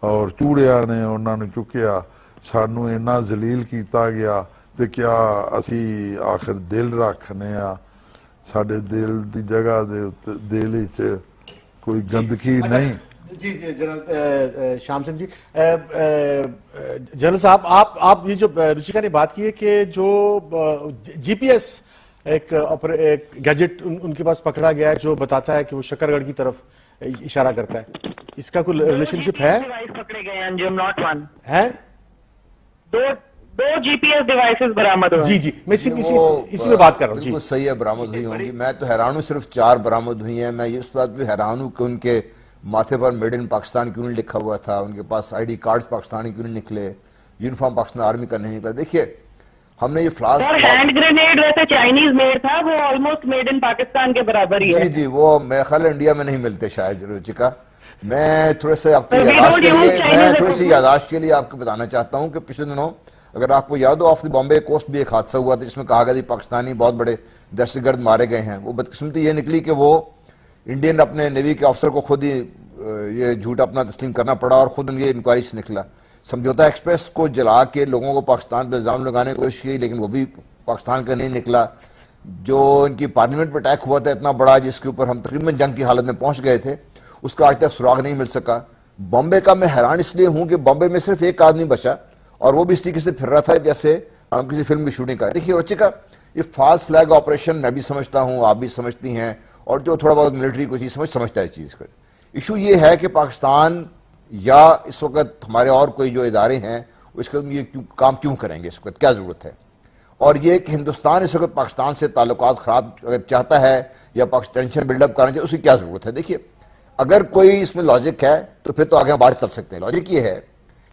ਔਰ ਚੂੜਿਆਂ ਨੇ ਉਹਨਾਂ ਨੂੰ ਚੁੱਕਿਆ। ਸਾਨੂੰ ਇੰਨਾ ਜ਼ਲੀਲ ਕੀਤਾ ਗਿਆ ਤੇ ਕਿਆ ਅਸੀਂ ਆਖਰ ਦਿਲ ਰੱਖਨੇ ਆ, ਸਾਡੇ ਦਿਲ ਦੀ ਜਗ੍ਹਾ ਦੇ ਉੱਤੇ ਦਿਲ ਵਿੱਚ ਕੋਈ ਗੰਦਗੀ नहीं। जी जी जनरल श्याम सिंह जी, जनरल साहब आप ये जो रुचिका ने बात की है कि जो जीपीएस एक गैजेट उनके पास पकड़ा गया है जो बताता है कि वो शकरगढ़ की तरफ इशारा करता है, इसका कोई रिलेशनशिप है? पकड़े गए हैं अंजुम, नॉट वन है, दो जीपीएस डिवाइसेस बरामद हुए। जी जी, मैं इसी में बात कर रहा हूँ। बिल्कुल सही है, बरामद हुई होंगी। मैं तो हैरान हूँ, सिर्फ 4 बरामद हुई हैं। मैं इस बात भी हैरान हूँ कि उनके माथे पर मेड इन पाकिस्तान क्यों नहीं लिखा हुआ था, उनके पास आईडी कार्ड्स पाकिस्तानी क्यों नहीं निकले, यूनिफॉर्म पाकिस्तान आर्मी का नहीं निकला। देखिए हमने ये फ्लास्क, हैंड ग्रेनेड वैसे चाइनीज मेड था, वो ऑलमोस्ट मेड इन पाकिस्तान के बराबर ही है। जी जी, वो मेरे ख्याल इंडिया में नहीं मिलते शायद रुचिका। मैं थोड़े से आपकी यादाश्त के लिए आपको बताना चाहता हूँ कि पिछले दिनों अगर आपको याद हो ऑफ द बॉम्बे कोस्ट भी एक हादसा हुआ था जिसमें कहा गया पाकिस्तानी बहुत बड़े दहशतगर्द मारे गए हैं। वो बदकिस्मती ये निकली कि वो इंडियन अपने नेवी के अफसर को खुद ही ये झूठ अपना तस्लीम करना पड़ा और खुद उनकी इंक्वायरी से निकला। समझौता एक्सप्रेस को जला के लोगों को पाकिस्तान पर इल्जाम लगाने की कोशिश की लेकिन वो भी पाकिस्तान का नहीं निकला। जो इनकी पार्लियामेंट पर अटैक हुआ था इतना बड़ा जिसके ऊपर हम तकरीबन जंग की हालत में पहुंच गए थे, उसका आज तक सुराग नहीं मिल सका। बॉम्बे का मैं हैरान इसलिए हूं कि बॉम्बे में सिर्फ एक आदमी बचा और वो भी इस तरीके से फिर रहा था जैसे हम किसी फिल्म की शूटिंग कर। देखिए रुचिका, ये फॉल्स फ्लैग ऑपरेशन मैं भी समझता हूं, आप भी समझती हैं और जो थोड़ा बहुत मिलिट्री को चीज समझता है चीज का। इशू ये है कि पाकिस्तान या इस वक्त हमारे और कोई जो इदारे हैं इसका ये काम क्यों करेंगे, इस वक्त क्या जरूरत है। और ये कि हिंदुस्तान इस वक्त पाकिस्तान से ताल्लुकात खराब अगर चाहता है या टेंशन बिल्डअप करना चाहिए, उसकी क्या जरूरत है। देखिए अगर कोई इसमें लॉजिक है तो फिर तो आगे बात चल सकते हैं। लॉजिक ये है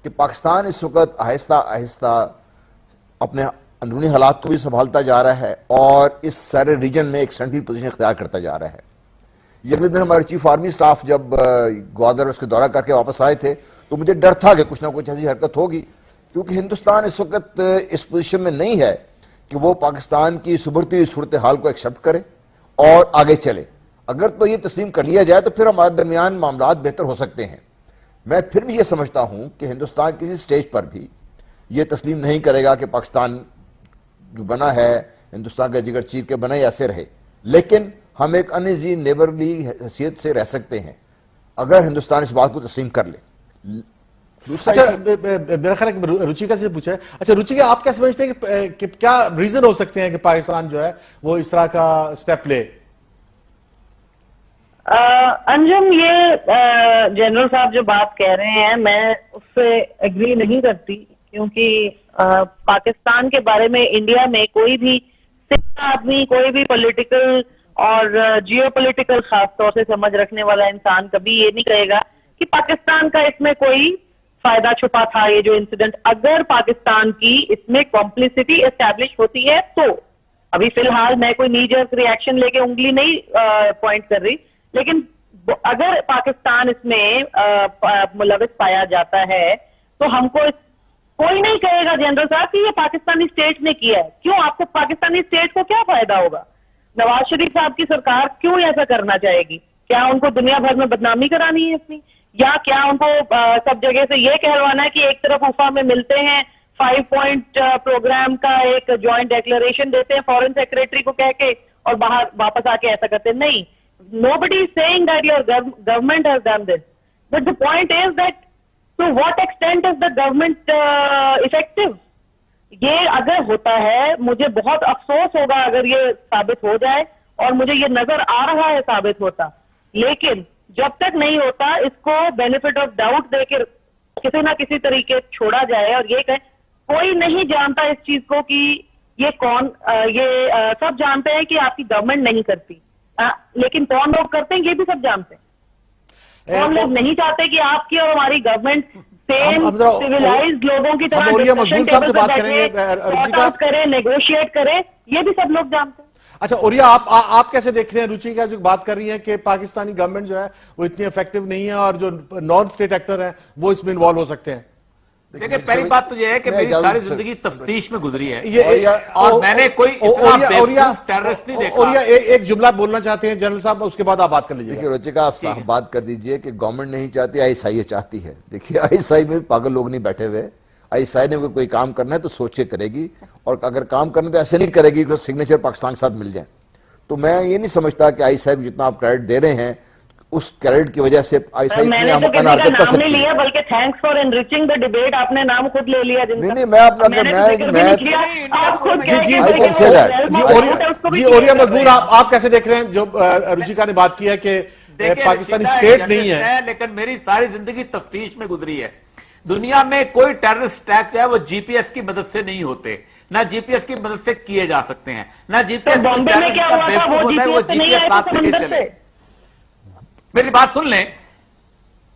कि पाकिस्तान इस वक्त आहिस्ता आहिस्ता अपने अंदरूनी हालात को भी संभालता जा रहा है और इस सारे रीजन में एक सेंट्रल पोजीशन इख्तियार करता जा रहा है। ये अगले दिन हमारे चीफ आर्मी स्टाफ जब ग्वादर उसके दौरा करके वापस आए थे तो मुझे डर था कि कुछ ना कुछ ऐसी हरकत होगी, क्योंकि हिंदुस्तान इस वक्त इस पोजीशन में नहीं है कि वो पाकिस्तान की सुभरती सूरत हाल को एक्सेप्ट करे और आगे चले। अगर तो ये तस्लीम कर लिया जाए तो फिर हमारे दरमियान मामलात बेहतर हो सकते हैं। मैं फिर भी ये समझता हूं कि हिंदुस्तान किसी स्टेज पर भी ये तस्लीम नहीं करेगा कि पाकिस्तान जो बना है हिंदुस्तान का जिगर चीर के बना ही ऐसे रहे, लेकिन हम एक अनइजी नेबरली हैसियत से रह सकते हैं अगर हिंदुस्तान इस बात को तस्लीम कर ले। अच्छा, मेरा ख्याल है कि रुचिका से पूछा है। अच्छा रुचिका, आप क्या समझते हैं कि क्या रीजन हो सकते हैं कि पाकिस्तान जो है वो इस तरह का स्टेप ले? अंजुम, ये जनरल साहब जो बात कह रहे हैं मैं उससे एग्री नहीं करती, क्योंकि पाकिस्तान के बारे में इंडिया में कोई भी आदमी, कोई भी पॉलिटिकल और जियोपॉलिटिकल खास तौर से समझ रखने वाला इंसान कभी ये नहीं कहेगा कि पाकिस्तान का इसमें कोई फायदा छुपा था। ये जो इंसिडेंट, अगर पाकिस्तान की इसमें कॉम्प्लिसिटी एस्टैब्लिश होती है तो, अभी फिलहाल मैं कोई नीजर्क रिएक्शन लेके उंगली नहीं पॉइंट कर रही, लेकिन अगर पाकिस्तान इसमें मुलविस पाया जाता है तो हमको कोई नहीं कहेगा जनरल साहब कि ये पाकिस्तानी स्टेट ने किया है। क्यों? आपको पाकिस्तानी स्टेट को क्या फायदा होगा? नवाज शरीफ साहब की सरकार क्यों ऐसा करना चाहेगी? क्या उनको दुनिया भर में बदनामी करानी है अपनी, या क्या उनको सब जगह से ये कहलवाना है कि एक तरफ उफा में मिलते हैं, 5 पॉइंट प्रोग्राम का एक ज्वाइंट डिक्लेरेशन देते हैं फॉरेन सेक्रेटरी को कह के और बाहर वापस आके ऐसा करते हैं? नहीं, nobody is saying that your government has done this, but the point is that to what extent is the government effective? ये अगर होता है, मुझे बहुत अफसोस होगा अगर ये साबित हो जाए, और मुझे ये नजर आ रहा है साबित होता, लेकिन जब तक नहीं होता इसको बेनिफिट ऑफ डाउट देकर किसी ना किसी तरीके छोड़ा जाए और ये कहे कोई नहीं जानता इस चीज को कि ये कौन, सब जानते हैं कि आपकी गवर्नमेंट नहीं करती, लेकिन कौन लोग करते हैं ये भी सब जानते हैं। कौन लोग नहीं चाहते कि आपकी और हमारी गवर्नमेंट सेम सिविलाइज्ड लोगों की तरह डिस्कशन टेबल पर बैठे, सॉर्ट आउट करे, नेगोशिएट करे, ये भी सब लोग जानते हैं। अच्छा, और ये आप कैसे देख रहे हैं, रुचि का जो बात कर रही है कि पाकिस्तानी गवर्नमेंट जो है वो इतनी इफेक्टिव नहीं है और जो नॉन स्टेट एक्टर हैं वो इसमें इन्वॉल्व हो सकते हैं? देखिए, पहली बात तो यह है कि मेरी सारी जिंदगी तफ्तीश में गुजरी है और मैंने कोई टेररिस्ट नहीं देखा। और एक जुमला बोलना चाहते हैं जनरल साहब, उसके बाद आप बात कर लीजिए। देखिए रुचिका, आप साफ बात कर दीजिए कि गवर्नमेंट नहीं चाहती, आईएसआई चाहती है। देखिए, आईएसआई में पागल लोग नहीं बैठे हुए। आईएसआई ने कोई काम करना है तो सोच के करेगी, और अगर काम करना तो ऐसे नहीं करेगी कि सिग्नेचर पाकिस्तान के साथ मिल जाए। तो मैं ये नहीं समझता कि आईएसआई को जितना आप क्रेडिट दे रहे हैं उस क्रेडिट की वजह से आईएसआई मैंने तो किसी का नाम नहीं लिया, बल्कि thanks for enriching the debate, आपने नाम खुद ले लिया। नहीं, मैं अपना जी ओरिया मकबूल, आप कैसे देख रहे हैं जो रुचिका ने बात की है कि पाकिस्तानी स्टेट नहीं है, लेकिन मेरी सारी जिंदगी तफ्तीश में गुजरी है। दुनिया में कोई टेररिस्ट अटैक जो है वो जीपीएस की मदद से नहीं होते, ना जीपीएस की मदद से किए जा सकते हैं, ना जीपीएस बॉम्बे में क्या हुआ था वो जीपीएस साथ लेके चले। मेरी बात सुन लें,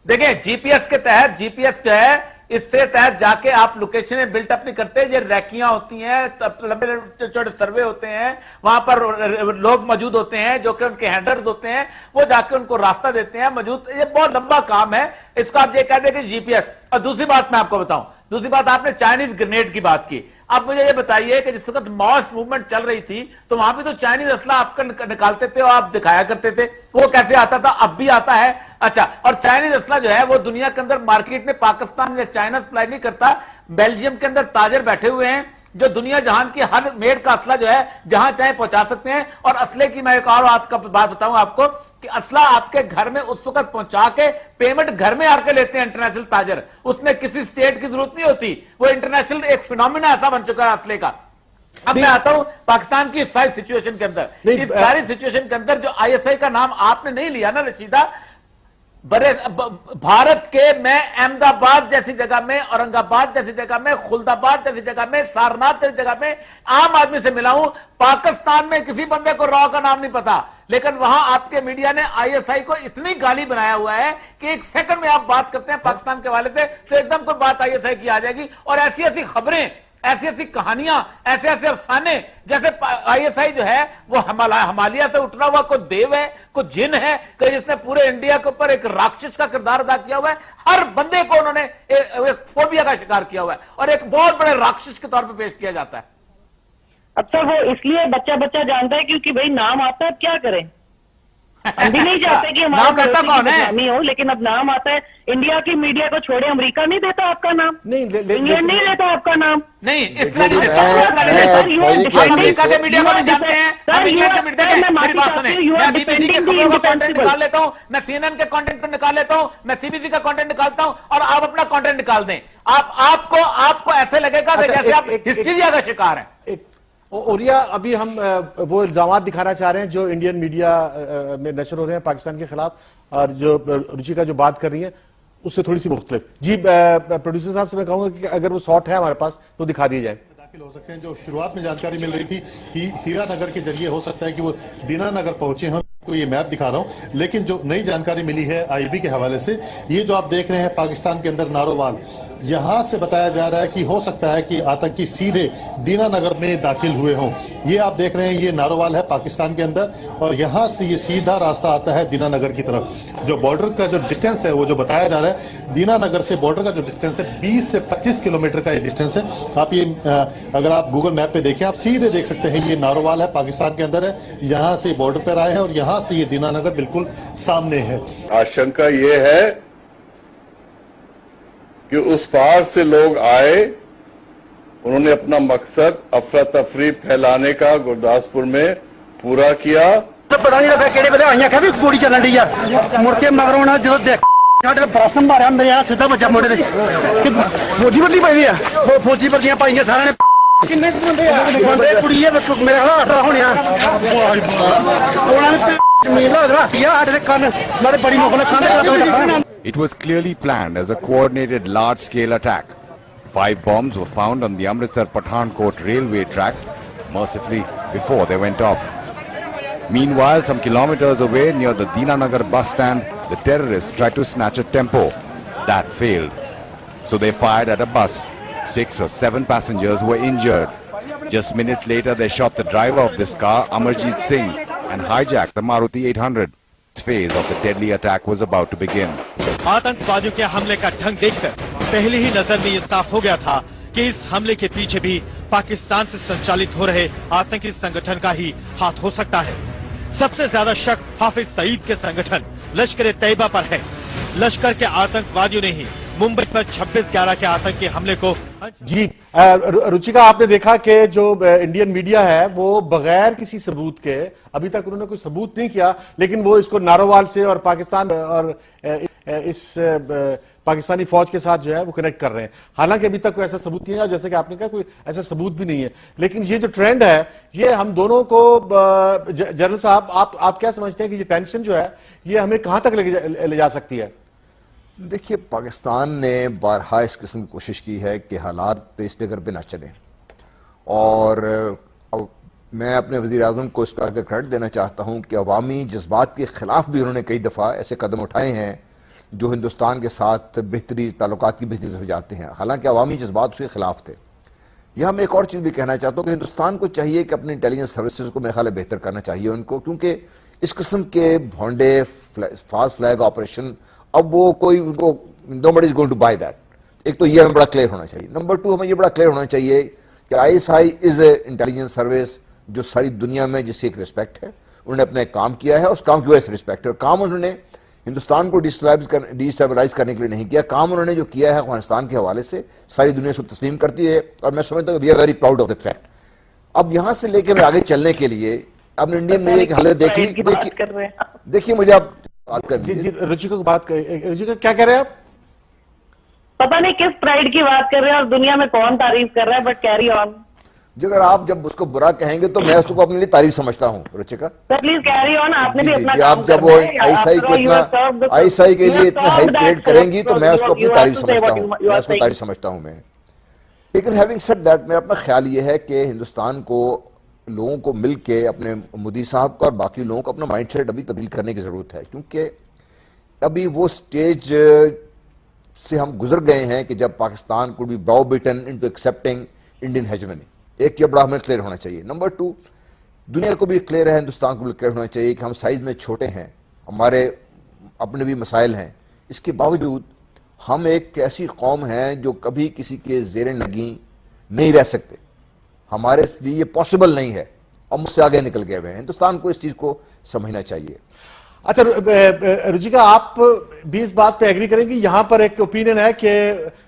देखिए जीपीएस के तहत, जीपीएस जो है इससे तहत जाके आप लोकेशनें बिल्टअप नहीं करते, ये रैकियां होती हैं, लंबे छोटे सर्वे होते हैं, वहां पर लोग मौजूद होते हैं जो कि उनके हैंडलर्स होते हैं, वो जाके उनको रास्ता देते हैं मौजूद। ये बहुत लंबा काम है, इसको आप ये कह दें कि जीपीएस। और दूसरी बात मैं आपको बताऊं, दूसरी बात, आपने चाइनीज ग्रेनेड की बात की। अब मुझे ये बताइए कि जिस वक्त माओइस्ट मूवमेंट चल रही थी तो वहां भी तो चाइनीज असला आपका निकालते थे और आप दिखाया करते थे, वो कैसे आता था, अब भी आता है। अच्छा, और चाइनीज असला जो है वो दुनिया के अंदर मार्केट में पाकिस्तान या चाइना सप्लाई नहीं करता। बेल्जियम के अंदर ताजर बैठे हुए हैं जो दुनिया जहान की हर मेड का असला जो है जहां चाहे पहुंचा सकते हैं। और असले की मैं एक और बात बताऊं आपको कि असला आपके घर में उस वक्त पहुंचा के पेमेंट घर में आके लेते हैं इंटरनेशनल ताजर, उसमें किसी स्टेट की जरूरत नहीं होती। वो इंटरनेशनल एक फिनोमिना ऐसा बन चुका है असले का। अब मैं आता हूं पाकिस्तान की इस सारी सिचुएशन के अंदर, इस सारी सिचुएशन के अंदर जो आईएसआई का नाम आपने नहीं लिया ना रशीदा, भारत के मैं अहमदाबाद जैसी जगह में, औरंगाबाद जैसी जगह में, खुलदाबाद जैसी जगह में, सारनाथ जैसी जगह में आम आदमी से मिला हूं। पाकिस्तान में किसी बंदे को रॉ का नाम नहीं पता, लेकिन वहां आपके मीडिया ने आईएसआई को इतनी गाली बनाया हुआ है कि एक सेकंड में आप बात करते हैं पाकिस्तान के हवाले से तो एकदम कोई बात आईएसआई की आ जाएगी। और ऐसी ऐसी खबरें, ऐसी ऐसी कहानियां, ऐसे ऐसे अफसाने, जैसे आईएसआई जो है वो हिमालय से उतरा हुआ कोई देव है, कोई जिन है, कोई जिसने पूरे इंडिया के ऊपर एक राक्षस का किरदार अदा किया हुआ है। हर बंदे को उन्होंने एक फोबिया का शिकार किया हुआ है और एक बहुत बड़े राक्षस के तौर पर पेश किया जाता है। अब तो वो इसलिए बच्चा बच्चा जानता है क्योंकि भाई नाम आता है, अब क्या करें। हम भी नहीं चाहते कि हमारा बदनामी हो, लेकिन अब नाम आता है। इंडिया की मीडिया को छोड़े, अमेरिका नहीं देता आपका नाम, इंग्लैंड नहीं देता आपका नाम, नहीं इसलिए नहीं देता, अमेरिका के मीडिया को भी जानते हैं, इंग्लैंड के मीडिया। मेरी बात सुने, मैं बीबीसी के खबरों का कंटेंट निकाल लेता हूं, मैं सीएनएन के कंटेंट को निकाल लेता हूं, मैं सीबीसी का कंटेंट निकालता हूं और आप अपना कंटेंट निकाल दें। आपको ऐसे लगेगा जैसे आप हिस्टीरिया का शिकार हैं। ओरिया, अभी हम वो इल्जाम दिखाना चाह रहे हैं जो इंडियन मीडिया में नशर हो रहे हैं पाकिस्तान के खिलाफ, और जो रुचिका जो बात कर रही है उससे थोड़ी सी मुख्तलिफ। जी प्रोड्यूसर साहब से मैं कहूंगा कि अगर वो शॉट है हमारे पास तो दिखा दिए जाए। दाखिल हो सकते हैं, जो शुरुआत में जानकारी मिल रही थी कि हीरा नगर के जरिए हो सकता है कि वो दीनानगर पहुंचे हों, को ये मैप दिखा रहा हूं, लेकिन जो नई जानकारी मिली है आईबी के हवाले से, ये जो आप देख रहे हैं पाकिस्तान के अंदर नारोवाल, यहां से बताया जा रहा है कि हो सकता है कि आतंकी सीधे दीनानगर में दाखिल हुए हों। ये आप देख रहे हैं, ये नारोवाल है पाकिस्तान के अंदर और यहां से ये सीधा रास्ता आता है दीनानगर की तरफ। जो बॉर्डर का जो डिस्टेंस है वो जो बताया जा रहा है, दीनानगर से बॉर्डर का जो डिस्टेंस है 20 से 25 किलोमीटर का ये डिस्टेंस है। आप ये अगर आप गूगल मैप पे देखें, आप सीधे देख सकते हैं ये नारोवाल है, पाकिस्तान के अंदर है, यहां से बॉर्डर पर आए हैं और यहां से ये दीनानगर बिल्कुल सामने है। आशंका ये है कि उस पार से लोग आए, उन्होंने अपना मकसद अफरा तफरी फैलाने का गुरदासपुर में पूरा किया। तो पता नहीं लगा केड़े वेले आईयां कि गोली चलन दी आ, मुड़ के मगरों ना जो देख साडे बरफन मारिया मेरे आ सीधा बच्चा मोड़े दे कि फौजी बदली पई है, वो फौजी वर्दियां पाईयां सारे ने। किन्ने बंदे आ, बंदे कुड़ी है बस मेरे हाल 18 होने आ। ਉਹਨਾਂ ਨੇ ਜ਼ਮੀਨ ਲਾ ਰੱਖੀ ਆ ਸਾਡੇ ਦੇ ਕੰਨ ਨਾਲੇ ਬੜੀ ਮੁਖਲਕ ਖਾਂਦੇ। It was clearly planned as a coordinated large-scale attack. 5 bombs were found on the Amritsar-Pathankot railway track, mercifully before they went off. Meanwhile, some kilometers away near the Deenanagar bus stand, the terrorists tried to snatch a tempo. That failed. So they fired at a bus. 6 or 7 passengers were injured. Just minutes later, they shot the driver of this car, Amarjeet Singh, and hijacked the Maruti 800. The phase of the deadly attack was about to begin. आतंकवादियों के हमले का ढंग देखकर पहली ही नजर में ये साफ हो गया था कि इस हमले के पीछे भी पाकिस्तान से संचालित हो रहे आतंकी संगठन का ही हाथ हो सकता है। सबसे ज्यादा शक हाफिज सईद के संगठन लश्कर-ए-तैयबा पर है। लश्कर के आतंकवादियों ने ही मुंबई पर 26/11 के आतंकी हमले को जी रुचिका, आपने देखा कि जो इंडियन मीडिया है वो बगैर किसी सबूत के, अभी तक उन्होंने कोई सबूत नहीं किया, लेकिन वो इसको नारोवाल से और पाकिस्तान और इस पाकिस्तानी फौज के साथ जो है वो कनेक्ट कर रहे हैं। हालांकि अभी तक कोई ऐसा सबूत नहीं है, और जैसे कि आपने कहा कोई ऐसा सबूत भी नहीं है, लेकिन ये जो ट्रेंड है ये हम दोनों को, जनरल साहब आप क्या समझते हैं कि ये टेंशन जो है ये हमें कहां तक ले जा सकती है? देखिए, पाकिस्तान ने बारहा इस किस्म की कोशिश की है कि हालात इस जगह पे ना चले, और मैं अपने वज़ीर-ए-आज़म को इसका क्रेडिट देना चाहता हूं कि अवामी जज्बात के खिलाफ भी उन्होंने कई दफ़ा ऐसे कदम उठाए हैं जो हिंदुस्तान के साथ बेहतरी, ताल्लुकात की बेहतरी तरफ जाते हैं। हालांकि अवामी जज्बात उसके खिलाफ थे। यह मैं एक और चीज़ भी कहना चाहता हूँ कि हिंदुस्तान को चाहिए कि अपनी इंटेलिजेंस सर्विसेज को मेरे ख्याल है बेहतर करना चाहिए उनको, क्योंकि इस किस्म के भोंडे फास्ट फ्लैग ऑपरेशन, अब वो कोई उनको nobody is going to buy that. एक तो ये हमें बड़ा क्लियर होना चाहिए। नंबर 2, हमें ये बड़ा क्लियर होना चाहिए कि ISI is a intelligence service जो सारी दुनिया में जिसकी एक रिस्पेक्ट है। उन्होंने अपना एक काम किया है, उस काम की वजह से रिस्पेक्ट है, और काम उन्होंने हिंदुस्तान को डिस्टेबलाइज करने के लिए नहीं किया। काम उन्होंने जो किया है अफगानिस्तान के हवाले से सारी दुनिया इसको तस्लीम करती है, और मैं समझता हूँ we are very proud of the fact. अब यहां से लेकर आगे चलने के लिए अब इंडियन मीडिया की हालत देखिए मुझे आप बात कर जी रुचिका को बात कर, रुचिका क्या कह रहे हैं आप? पता नहीं किस प्राइड की बात कर रहे हैं और दुनिया में कौन तारीफ कर रहा है, बट कैरी ऑन। अगर आप जब उसको बुरा कहेंगे तो मैं उसको अपने लिए तारीफ समझता हूँ। रुचिका प्लीज कैरी ऑन, आपने भी अपना आप जब वो ISI को इतना ISI के लिए इतना हाई ग्रेड करेंगी तो मैं उसको अपनी तारीफ समझता हूँ, मैं उसको तारीफ समझता हूँ मैं। लेकिन हैविंग सेड दैट, मेरा अपना ख्याल ये है कि हिंदुस्तान को लोगों को मिल के अपने मोदी साहब का और बाकी लोगों को अपना माइंड सेट अभी तब्दील करने की जरूरत है, क्योंकि अभी वो स्टेज से हम गुजर गए हैं कि जब Pakistan could be browbeaten into accepting Indian hegemony. एक ये बड़ा हमें क्लियर होना चाहिए। नंबर 2, दुनिया को भी क्लियर है, हिंदुस्तान को भी क्लियर होना चाहिए कि हम साइज में छोटे हैं, हमारे अपने भी मसाइल हैं, इसके बावजूद हम एक ऐसी कौम हैं जो कभी किसी के ज़ेरे नगी नहीं रह सकते। हमारे लिए ये पॉसिबल नहीं है, और मुझसे आगे निकल गए हुए हैं। हिंदुस्तान को इस चीज को समझना चाहिए। अच्छा रुचिका, आप भी इस बात पे एग्री करेंगे? यहां पर एक ओपिनियन है कि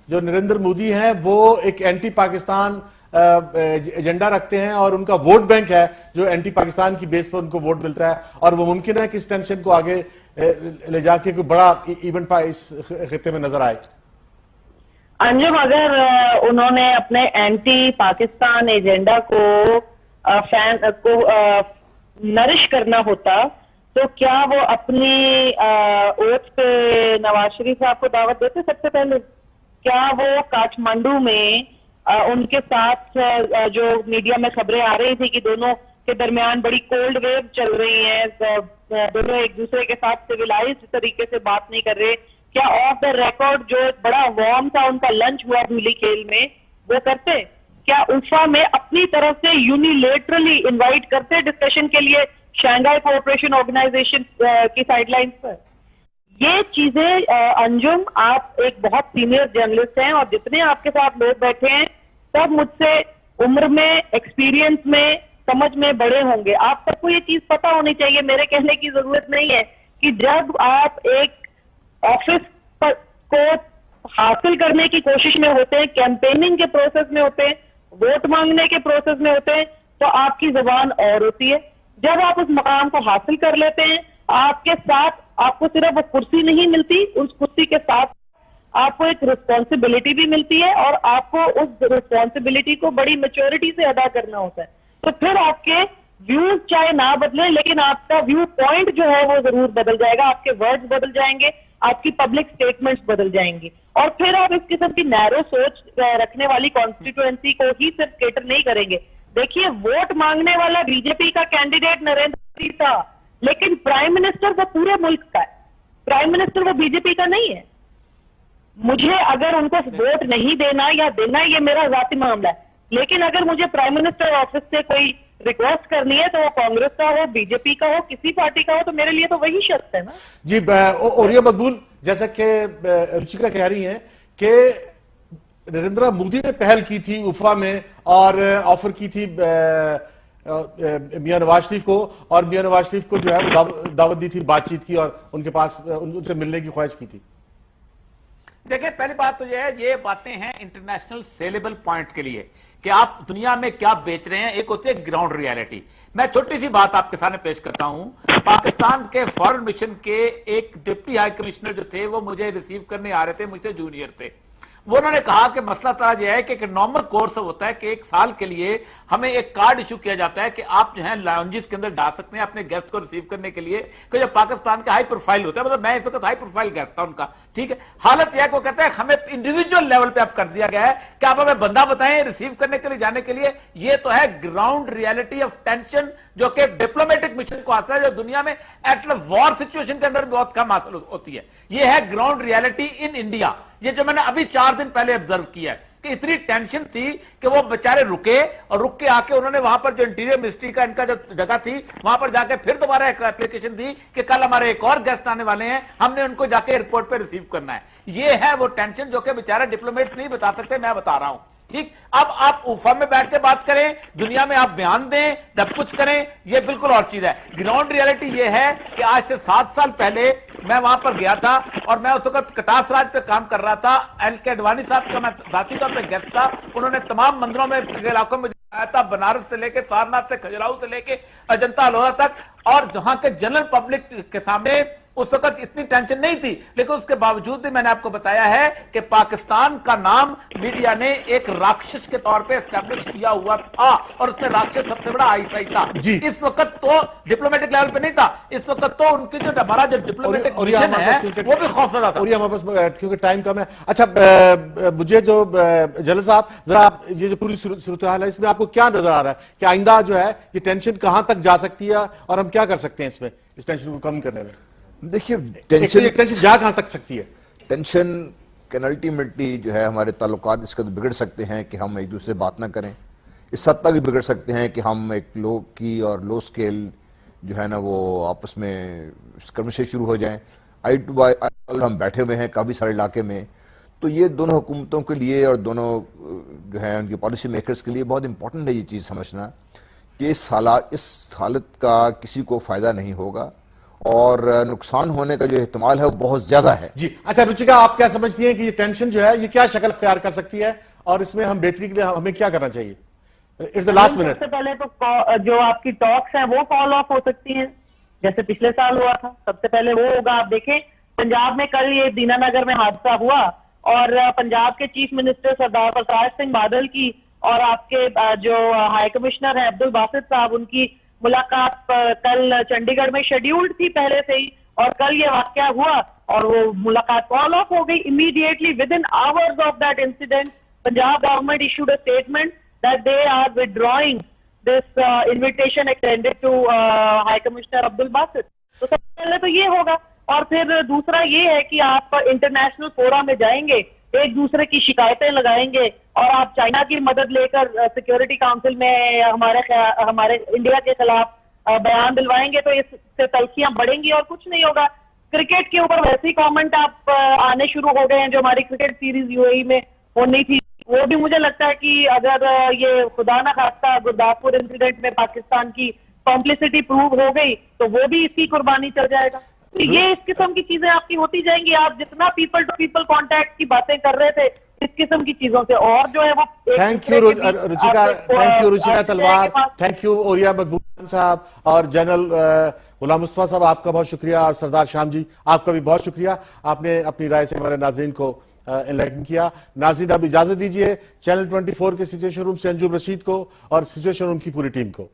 जो नरेंद्र मोदी हैं वो एक एंटी पाकिस्तान एजेंडा रखते हैं, और उनका वोट बैंक है जो एंटी पाकिस्तान की बेस पर उनको वोट मिलता है, और वो मुमकिन है कि इस टेंशन को आगे ले जाके कोई बड़ा इवेंट इस खित्ते में नजर आए। अंजुम, अगर उन्होंने अपने एंटी पाकिस्तान एजेंडा को नरिश करना होता तो क्या वो अपनी ओथ पे नवाज शरीफ साहब को दावत देते? सबसे पहले क्या वो काठमांडू में उनके साथ जो मीडिया में खबरें आ रही थी कि दोनों के दरमियान बड़ी कोल्ड वेव चल रही है, दोनों एक दूसरे के साथ सिविलाइज्ड तरीके से बात नहीं कर रहे, क्या ऑफ द रिकॉर्ड जो बड़ा वार्म था उनका लंच हुआ धूली खेल में वो करते? क्या उल्फा में अपनी तरफ से यूनिलेटरली इनवाइट करते डिस्कशन के लिए शंघाई कोऑपरेशन ऑर्गेनाइजेशन की साइडलाइंस पर? ये चीजें अंजुम, आप एक बहुत सीनियर जर्नलिस्ट हैं और जितने आपके साथ लोग बैठे हैं सब मुझसे उम्र में, एक्सपीरियंस में, समझ में बड़े होंगे। आप सबको ये चीज पता होनी चाहिए, मेरे कहने की जरूरत नहीं है कि जब आप एक ऑफिस को हासिल करने की कोशिश में होते हैं, कैंपेनिंग के प्रोसेस में होते हैं, वोट मांगने के प्रोसेस में होते हैं, तो आपकी जुबान और होती है। जब आप उस मकाम को हासिल कर लेते हैं, आपके साथ आपको सिर्फ वो कुर्सी नहीं मिलती, उस कुर्सी के साथ आपको एक रिस्पॉन्सिबिलिटी भी मिलती है, और आपको उस रिस्पॉन्सिबिलिटी को बड़ी मैच्योरिटी से अदा करना होता है। तो फिर आपके व्यूज चाहे ना बदले, लेकिन आपका व्यू पॉइंट जो है वो जरूर बदल जाएगा, आपके वर्ड्स बदल जाएंगे, आपकी पब्लिक स्टेटमेंट्स बदल जाएंगी, और फिर आप इस किस्म की नैरो सोच रखने वाली कॉन्स्टिट्यूएंसी को ही सिर्फ केटर नहीं करेंगे। देखिए, वोट मांगने वाला बीजेपी का कैंडिडेट नरेंद्र मोदी था, लेकिन प्राइम मिनिस्टर वो पूरे मुल्क का है, प्राइम मिनिस्टर वो बीजेपी का नहीं है। मुझे अगर उनको वोट नहीं देना या देना ये मेरा जाती मामला है, लेकिन अगर मुझे प्राइम मिनिस्टर ऑफिस से कोई रिक्वेस्ट करनी है तो वो कांग्रेस का हो, बीजेपी का हो, किसी पार्टी का हो, तो मेरे लिए तो वही शर्त है ना जी। ओरिया मकबूल, जैसा कि रुचिका कह रही हैं कि नरेंद्र मोदी ने पहल की थी उफा में और ऑफर की थी मियां नवाज शरीफ को, और मियां नवाज शरीफ को जो है दावत दी थी बातचीत की और उनके पास उनसे मिलने की ख्वाहिश की थी। देखिए, पहली बात तो ये बातें हैं इंटरनेशनल सेलेबल पॉइंट के लिए कि आप दुनिया में क्या बेच रहे हैं। एक होती है ग्राउंड रियलिटी। मैं छोटी सी बात आपके सामने पेश करता हूं। पाकिस्तान के फॉरेन मिशन के एक डिप्टी हाई कमिश्नर जो थे वो मुझे रिसीव करने आ रहे थे, मुझसे जूनियर थे। वो उन्होंने कहा कि मसला तो यह है कि एक नॉर्मल कोर्स होता है कि एक साल के लिए हमें एक कार्ड इशू किया जाता है कि आप जो है लाउंजेस के अंदर जा सकते हैं अपने गेस्ट को रिसीव करने के लिए, कि जो पाकिस्तान का हाई प्रोफाइल होता है, मतलब मैं इस वक्त हाई प्रोफाइल गेस्ट था उनका, ठीक है। हालत यह को कहते हैं हमें इंडिविजुअल लेवल पे अब कर दिया गया है कि आप हमें बंदा बताएं रिसीव करने के लिए जाने के लिए। ये तो है ग्राउंड रियलिटी ऑफ टेंशन जो कि डिप्लोमेटिक मिशन को आता है, जो दुनिया में एट वॉर सिचुएशन के अंदर बहुत कम हासिल होती है। ये है ग्राउंड रियलिटी इन इंडिया। ये जो मैंने अभी 4 दिन पहले ऑब्जर्व किया है कि इतनी टेंशन थी कि वो बेचारे रुके और रुक के आके उन्होंने वहां पर जो इंटीरियर मिनिस्ट्री का इनका जो जगह थी वहां पर जाके फिर दोबारा एक एप्लीकेशन दी कि कल हमारे एक और गेस्ट आने वाले हैं, हमने उनको जाके एयरपोर्ट पे रिसीव करना है। ये है वो टेंशन जो कि बेचारे डिप्लोमेट्स नहीं बता सकते, मैं बता रहा हूं, ठीक। अब आप उफा में बैठ के बात करें, दुनिया में आप बयान दें, सब कुछ करें, ये बिल्कुल और चीज है। ग्राउंड रियलिटी ये है कि आज से 7 साल पहले मैं वहां पर गया था और मैं उस वक्त कटास राज पे काम कर रहा था। एल.के. अडवाणी साहब का मैं साथी तौर पर गेस्ट था। उन्होंने तमाम मंदिरों में इलाकों में आया था, बनारस से लेके सारनाथ से खजुराहो से लेके अजंता अलोरा तक, और जहां के जनरल पब्लिक के सामने उस वक्त इतनी टेंशन नहीं थी, लेकिन उसके बावजूद भी मैंने आपको बताया है कि पाकिस्तान का नाम मीडिया ने एक राक्षस के तौर पे एस्टैब्लिश किया हुआ था, और उसमें राक्षस सबसे बड़ा आईएसआई था। इस वक्त तो डिप्लोमेटिक लेवल पे नहीं था, इस वक्त तो उनकी जो हमारा जो डिप्लोमेटिक मिशन है वो भी खौफजदा था। और ये हमारे पास क्योंकि टाइम कम है। अच्छा, मुझे जो जल साहब, जरा आप ये जो पूरी सूरत हाल है इसमें आपको क्या नजर आ रहा है कि आइंदा जो है ये टेंशन कहां तक जा सकती है और हम क्या कर सकते हैं इसमें, इस टेंशन को कम करने में? देखिए, टेंशन जा कहां तक सकती है? टेंशन कैन अल्टीमेटली जो है हमारे ताल्लुकात इसका तो बिगड़ सकते हैं कि हम एक दूसरे से बात ना करें। इस हद तक भी बिगड़ सकते हैं कि हम एक लो की और लो स्केल जो है ना वो आपस में स्कर्मिशें शुरू हो जाएं। आई टू आई हम बैठे हुए हैं काफ़ी सारे इलाके में, तो ये दोनों हुकूमतों के लिए और दोनों जो है उनके पॉलिसी मेकर्स के लिए बहुत इंपॉर्टेंट है ये चीज़ समझना कि इस हालत का किसी को फ़ायदा नहीं होगा और नुकसान होने का जो एहतमाल है वो बहुत ज्यादा है। जी। अच्छा रुचिका, आप क्या समझती हैं कि ये टेंशन जो है ये क्या शक्ल अख्तियार कर सकती है और इसमें हम बेहतरी के लिए हमें क्या करना चाहिए? It's the last minute. सबसे पहले तो जो आपकी टॉक्स है वो कॉल ऑफ हो सकती हैं, जैसे पिछले साल हुआ था। सबसे पहले वो होगा। आप देखें पंजाब में कल ये दीनानगर में हादसा हुआ और पंजाब के चीफ मिनिस्टर सरदार प्रकाश सिंह बादल की और आपके जो हाई कमिश्नर है अब्दुल बासित साहब, उनकी मुलाकात कल चंडीगढ़ में शेड्यूल्ड थी पहले से ही, और कल ये वाकया हुआ और वो मुलाकात कॉल ऑफ हो गई immediately. Within hours of that incident Punjab government issued a statement that they are withdrawing this invitation extended to high commissioner Abdul Basit. तो सबसे पहले तो ये होगा। और फिर दूसरा ये है कि आप इंटरनेशनल फोरम में जाएंगे, एक दूसरे की शिकायतें लगाएंगे और आप चाइना की मदद लेकर सिक्योरिटी काउंसिल में हमारे इंडिया के खिलाफ बयान दिलवाएंगे, तो इससे तल्खियां बढ़ेंगी और कुछ नहीं होगा। क्रिकेट के ऊपर वैसे ही कमेंट आप आने शुरू हो गए हैं, जो हमारी क्रिकेट सीरीज यूएई में होनी थी वो भी मुझे लगता है कि अगर ये खुदा ना खास्ता गुरदासपुर इंसिडेंट में पाकिस्तान की कॉम्प्लिसिटी प्रूव हो गई तो वो भी इसकी कुर्बानी चल जाएगा। तो ये इस किस्म की चीजें आपकी होती जाएंगी। आप जितना पीपल टू पीपल कांटेक्ट की बातें कर रहे थे इस किस्म की चीजों से, और जो है वो थैंक यू रुचिका तलवार, थैंक यू ओरिया मकबूल साहब और जनरल गुलाम मुस्तफा साहब, आपका बहुत शुक्रिया, और सरदार शाम जी आपका भी बहुत शुक्रिया, आपने अपनी राय से हमारे नाज़रीन को एनलाइटन किया। नाज़रीन अब इजाजत दीजिए चैनल 24 के सिचुएशन रूम से अंजुम रशीद को और सिचुएशन रूम की पूरी टीम को।